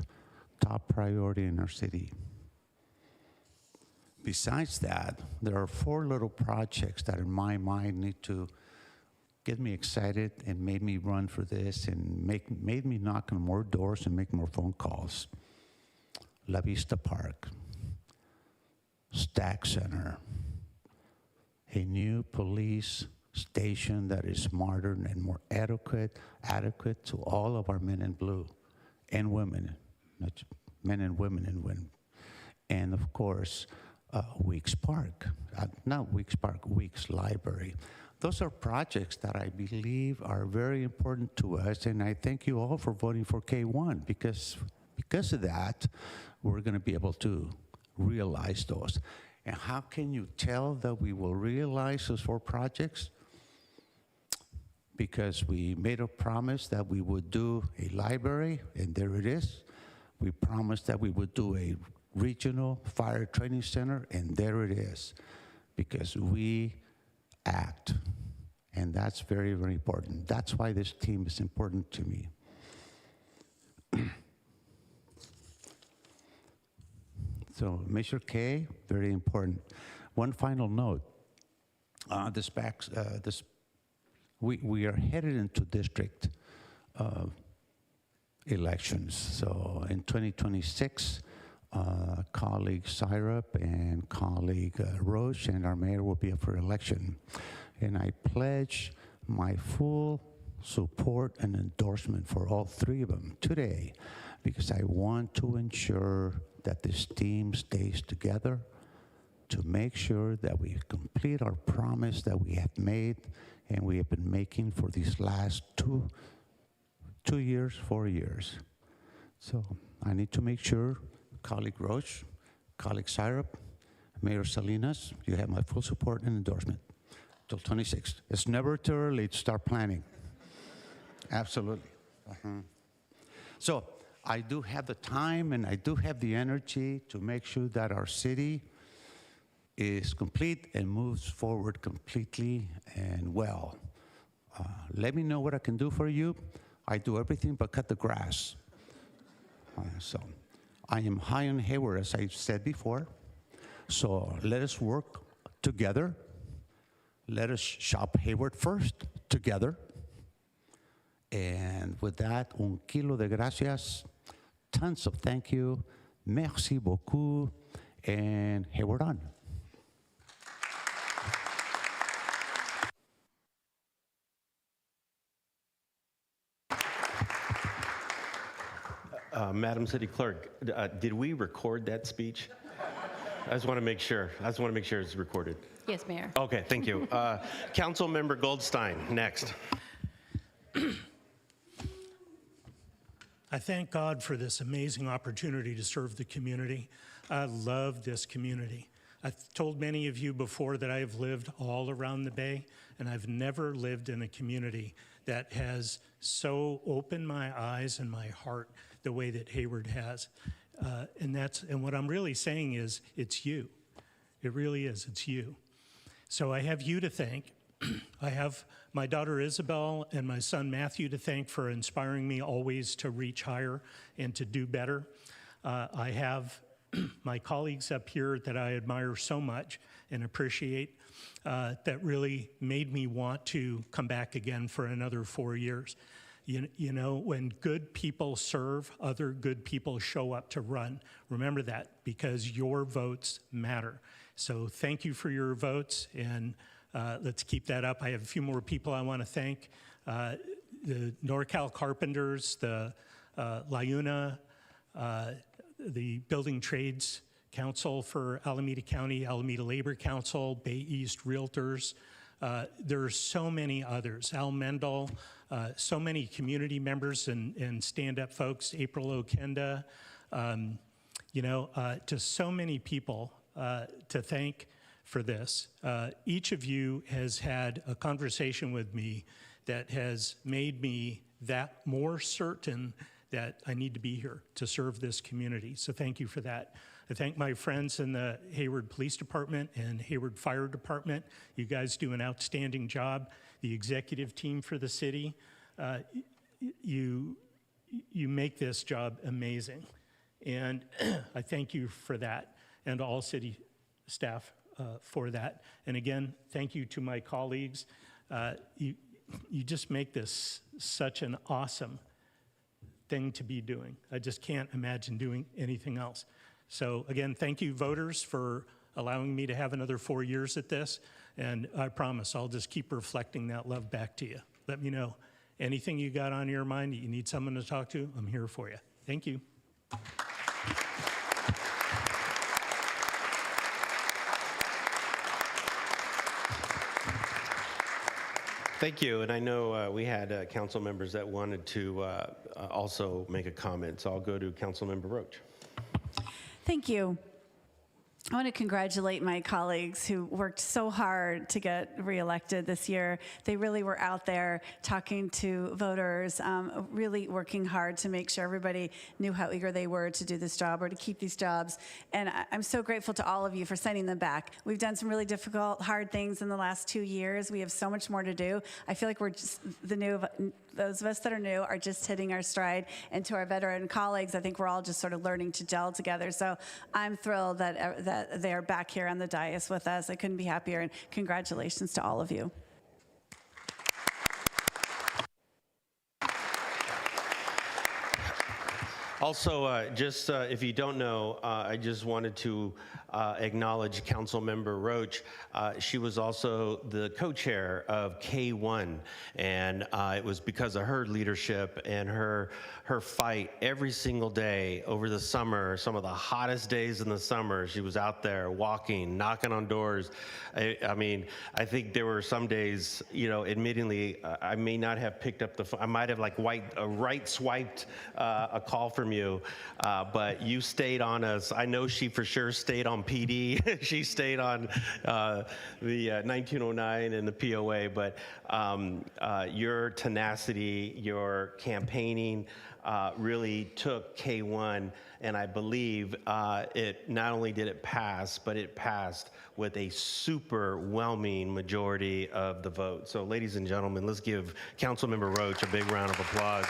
top priority in our city. Besides that, there are 4 little projects that in my mind need to get me excited and made me run for this and made me knock on more doors and make more phone calls. La Vista Park, Stack Center, a new police station that is modern and more adequate to all of our men in blue and women, not men and women and women. And of course, Weeks Park, not Weeks Park, Weeks Library. Those are projects that I believe are very important to us, and I thank you all for voting for K1 because of that, we're going to be able to realize those. And how can you tell that we will realize those 4 projects? Because we made a promise that we would do a library, and there it is. We promised that we would do a regional fire training center, and there it is. Because we act, and that's very, very important. That's why this team is important to me. So Measure K, very important. One final note, we are headed into district elections. So in 2026, colleague Syrup and colleague Roche and our mayor will be up for election. And I pledge my full support and endorsement for all 3 of them today, because I want to ensure that this team stays together to make sure that we complete our promise that we have made and we have been making for these last 4 years. So I need to make sure, colleague Roche, colleague Syrup, Mayor Salinas, you have my full support and endorsement till 26th. It's never too early to start planning. Absolutely. So I do have the time and I do have the energy to make sure that our city is complete and moves forward completely and well. Let me know what I can do for you. I do everything but cut the grass. So I am high on Hayward, as I said before. So let us work together. Let us shop Hayward first together. And with that, un kilo de gracias, tons of thank you, merci beaucoup, and Hayward on. Madam City Clerk, did we record that speech? I just want to make sure. It's recorded. Yes, Mayor. Okay, thank you. Council Member Goldstein, next. I thank God for this amazing opportunity to serve the community. I love this community. I've told many of you before that I have lived all around the Bay, and I've never lived in a community that has so opened my eyes and my heart the way that Hayward has. And what I'm really saying is, it's you. It really is. It's you. So I have you to thank. I have my daughter Isabel and my son Matthew to thank for inspiring me always to reach higher and to do better. I have my colleagues up here that I admire so much and appreciate that really made me want to come back again for another 4 years. You know, when good people serve, other good people show up to run. Remember that, because your votes matter. So thank you for your votes, and let's keep that up. I have a few more people I want to thank. The NorCal Carpenters, the LIUNA, the Building Trades Council for Alameda County, Alameda Labor Council, Bay East Realtors. There are so many others. Al Mendel, so many community members and stand-up folks, April Okenda, just so many people to thank for this. Each of you has had a conversation with me that has made me that more certain that I need to be here to serve this community. So thank you for that. I thank my friends in the Hayward Police Department and Hayward Fire Department. You guys do an outstanding job. The executive team for the city, you make this job amazing. And I thank you for that, and all city staff for that. And again, thank you to my colleagues. You just make this such an awesome thing to be doing. I just can't imagine doing anything else. So again, thank you, voters, for allowing me to have another 4 years at this. And I promise I'll just keep reflecting that love back to you. Let me know anything you got on your mind that you need someone to talk to. I'm here for you. Thank you. Thank you, and I know we had council members that wanted to also make a comment, so I'll go to Council Member Roach. Thank you. I want to congratulate my colleagues who worked so hard to get reelected this year. They really were out there talking to voters, really working hard to make sure everybody knew how eager they were to do this job or to keep these jobs. And I'm so grateful to all of you for sending them back. We've done some really difficult, hard things in the last 2 years. We have so much more to do. I feel like we're just those of us that are new are just hitting our stride. And to our veteran colleagues, I think we're all just sort of learning to gel together. So I'm thrilled that they're back here on the dais with us. I couldn't be happier, and congratulations to all of you. Also, if you don't know, I just wanted to acknowledge Councilmember Roach. She was also the co-chair of K1, and it was because of her leadership and her fight every single day over the summer, some of the hottest days in the summer. She was out there walking, knocking on doors. I mean, I think there were some days, admittedly, I may not have picked up the phone. I might have right swiped a call from you, but you stayed on us. I know she for sure stayed on PD. She stayed on the 1909 and the POA, but your tenacity, your campaigning really took K1, and I believe it not only did it pass, but it passed with a super whelming majority of the vote. So ladies and gentlemen, let's give Councilmember Roach a big round of applause.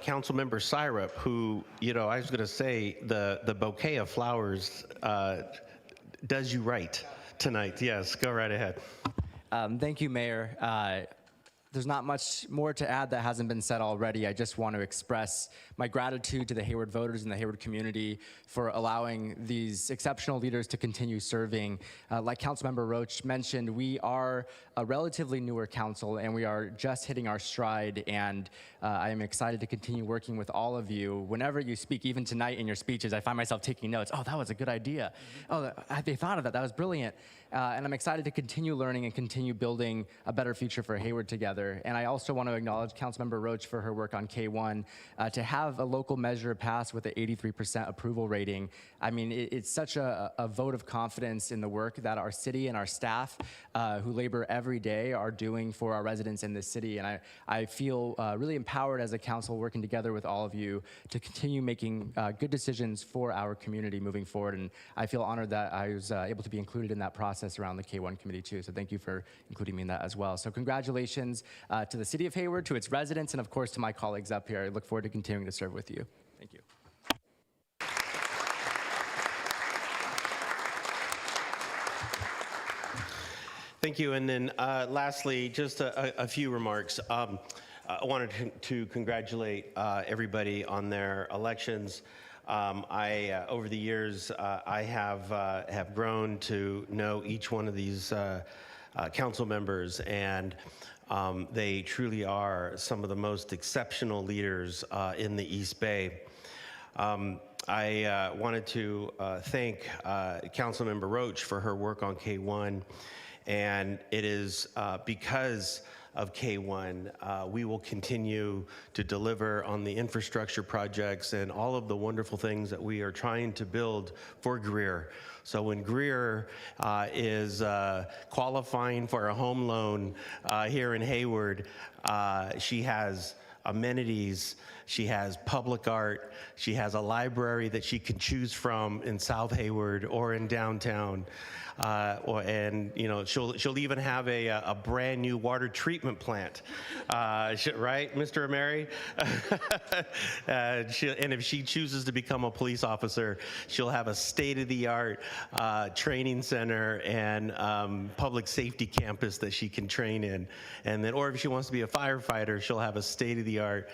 Councilmember Syrup, who, I was going to say the bouquet of flowers does you right tonight. Yes, go right ahead. Thank you, Mayor. There's not much more to add that hasn't been said already. I just want to express my gratitude to the Hayward voters and the Hayward community for allowing these exceptional leaders to continue serving. Like Councilmember Roach mentioned, we are a relatively newer council, and we are just hitting our stride, and I am excited to continue working with all of you. Whenever you speak, even tonight in your speeches, I find myself taking notes. Oh, that was a good idea. Oh, they thought of that. That was brilliant. And I'm excited to continue learning and continue building a better future for Hayward together. together. And I also want to acknowledge Councilmember Roach for her work on K1. To have a local measure pass with an 83% approval rating, I mean, it's such a vote of confidence in the work that our city and our staff who labor every day are doing for our residents in this city. And I feel really empowered as a council working together with all of you to continue making good decisions for our community moving forward. And I feel honored that I was able to be included in that process around the K1 committee too. So thank you for including me in that as well. So congratulations to the city of Hayward, to its residents, and of course to my colleagues up here. I look forward to continuing to serve with you. Thank you. Thank you. And then lastly, just a few remarks. I wanted to congratulate everybody on their elections. Over the years, I have grown to know each one of these council members, and they truly are some of the most exceptional leaders in the East Bay. I wanted to thank Councilmember Roach for her work on K1, and it is because of K1, we will continue to deliver on the infrastructure projects and all of the wonderful things that we are trying to build for Greer. So when Greer is qualifying for a home loan here in Hayward, she has amenities, she has public art, she has a library that she can choose from in South Hayward or in downtown. And you know, she'll even have a brand new water treatment plant, right, Mr. Ameri? And if she chooses to become a police officer, she'll have a state-of-the-art training center and public safety campus that she can train in. And then, or if she wants to be a firefighter, she'll have a state-of-the-art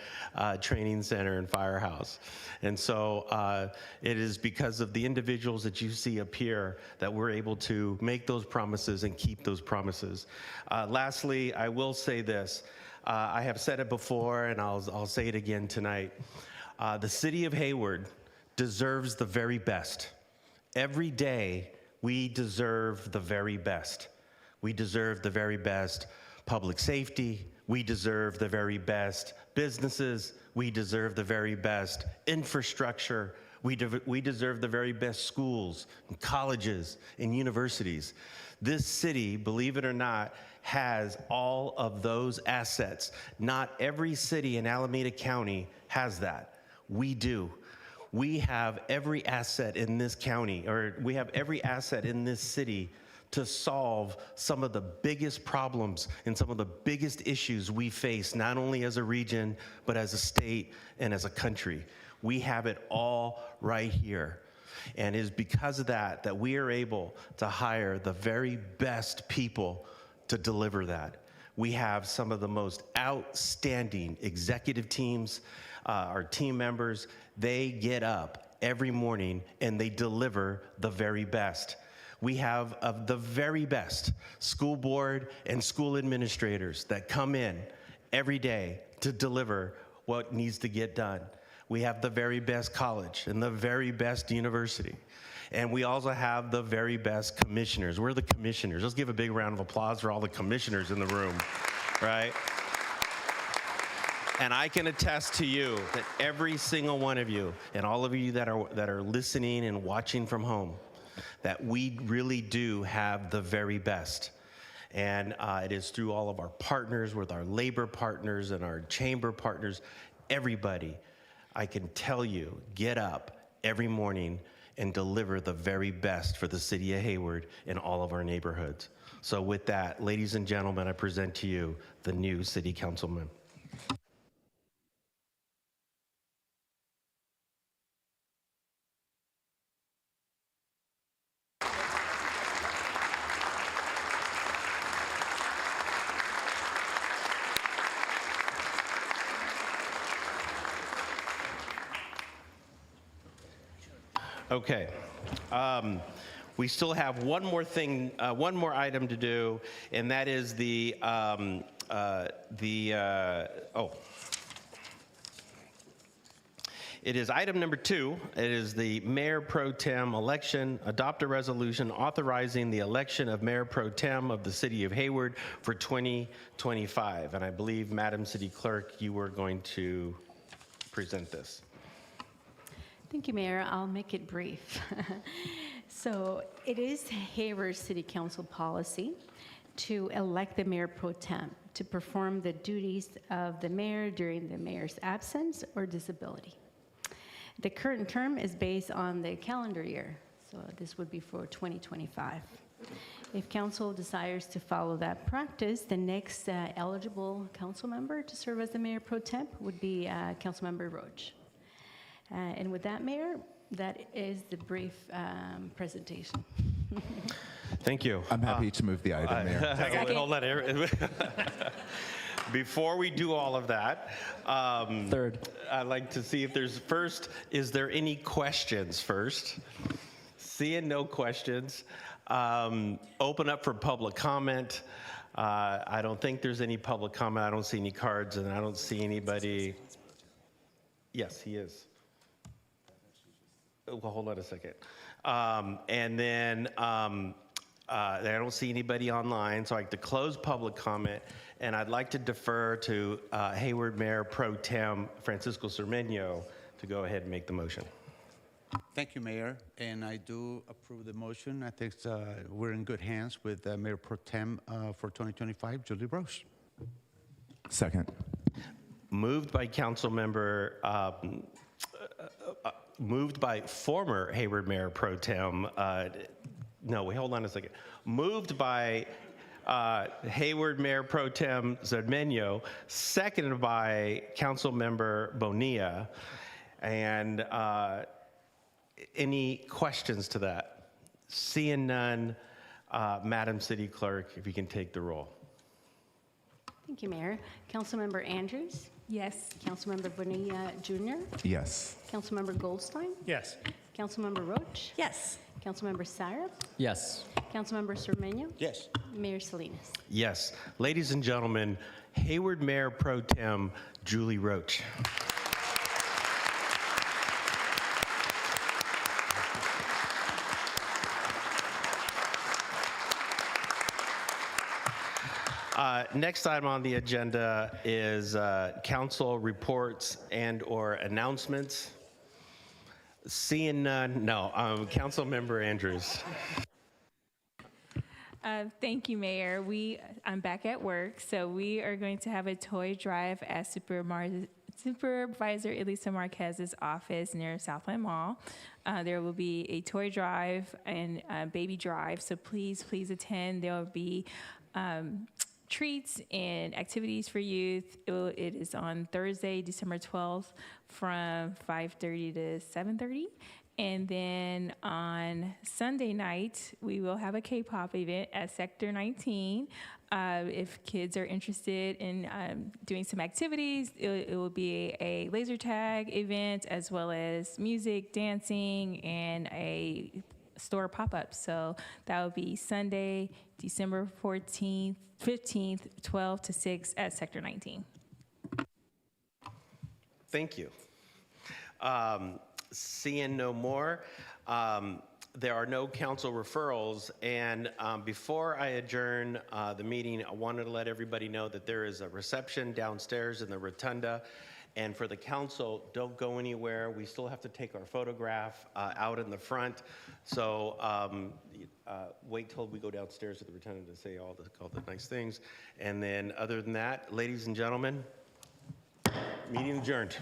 training center and firehouse. And so it is because of the individuals that you see up here that we're able to make those promises and keep those promises. Lastly, I will say this. I have said it before, and I'll say it again tonight. The city of Hayward deserves the very best. Every day, we deserve the very best. We deserve the very best public safety. We deserve the very best businesses. We deserve the very best infrastructure. We deserve the very best schools, and colleges, and universities. This city, believe it or not, has all of those assets. Not every city in Alameda County has that. We do. We have every asset in this county, or we have every asset in this city to solve some of the biggest problems and some of the biggest issues we face, not only as a region, but as a state and as a country. We have it all right here. And it is because of that that we are able to hire the very best people to deliver that. We have some of the most outstanding executive teams, our team members. They get up every morning and they deliver the very best. We have of the very best school board and school administrators that come in every day to deliver what needs to get done. We have the very best college and the very best university. And we also have the very best commissioners. We're the commissioners. Let's give a big round of applause for all the commissioners in the room, right? And I can attest to you that every single one of you and all of you that are listening and watching from home, that we really do have the very best. And it is through all of our partners, with our labor partners and our chamber partners, everybody, I can tell you, get up every morning and deliver the very best for the city of Hayward and all of our neighborhoods. So with that, ladies and gentlemen, I present to you the new city councilman. Okay. We still have one more thing, one more item to do, and that is It is item number 2. It is the Mayor Pro Tem election. Adopt a resolution authorizing the election of Mayor Pro Tem of the City of Hayward for 2025. And I believe, Madam City Clerk, you were going to present this. Thank you, Mayor. I'll make it brief. So it is Hayward City Council policy to elect the Mayor Pro Tem to perform the duties of the mayor during the mayor's absence or disability. The current term is based on the calendar year, so this would be for 2025. If council desires to follow that practice, the next eligible council member to serve as the Mayor Pro Tem would be Councilmember Roach. And with that, Mayor, that is the brief presentation. Thank you. I'm happy to move the item, Mayor. Second. Hold on. Before we do all of that, Third. I'd like to see if there's is there any questions first? Seeing no questions, open up for public comment. I don't think there's any public comment. I don't see any cards, and I don't see anybody. Yes, he is. Well, hold on a second. And then I don't see anybody online, so I'd like to close public comment, and I'd like to defer to Hayward Mayor Pro Tem Francisco Cermeño to go ahead and make the motion. Thank you, Mayor, and I do approve the motion. I think we're in good hands with Mayor Pro Tem for 2025, Julie Roche. Second. Moved by Council Member, moved by former Hayward Mayor Pro Tem, no, wait, hold on a second. Moved by Hayward Mayor Pro Tem Cermeño, seconded by Council Member Bonilla. And any questions to that? Seeing none, Madam City Clerk, if you can take the roll. Thank you, Mayor. Councilmember Andrews? Yes. Councilmember Bonilla Jr.? Yes. Councilmember Goldstein? Yes. Councilmember Roach? Yes. Councilmember Syrup? Yes. Councilmember Cermeño? Yes. Mayor Salinas? Yes. Ladies and gentlemen, Hayward Mayor Pro Tem Julie Roach. Next item on the agenda is council reports and/or announcements. Seeing none, no. Council Member Andrews. Thank you, Mayor. I'm back at work, so we are going to have a toy drive at Supervisor Elisa Marquez's office near Southland Mall. There will be a toy drive and a baby drive, so please attend. There will be treats and activities for youth. It is on Thursday, December 12th from 5:30 to 7:30. And then on Sunday night, we will have a K-pop event at Sector 19. If kids are interested in doing some activities, it will be a laser tag event as well as music, dancing, and a store pop-up. So that will be Sunday, December 15th, 12 to 6 at Sector 19. Thank you. Seeing no more, there are no council referrals. And before I adjourn the meeting, I wanted to let everybody know that there is a reception downstairs in the rotunda. And for the council, don't go anywhere. We still have to take our photograph out in the front. So wait till we go downstairs to the rotunda to say all the nice things. And then other than that, ladies and gentlemen, meeting adjourned.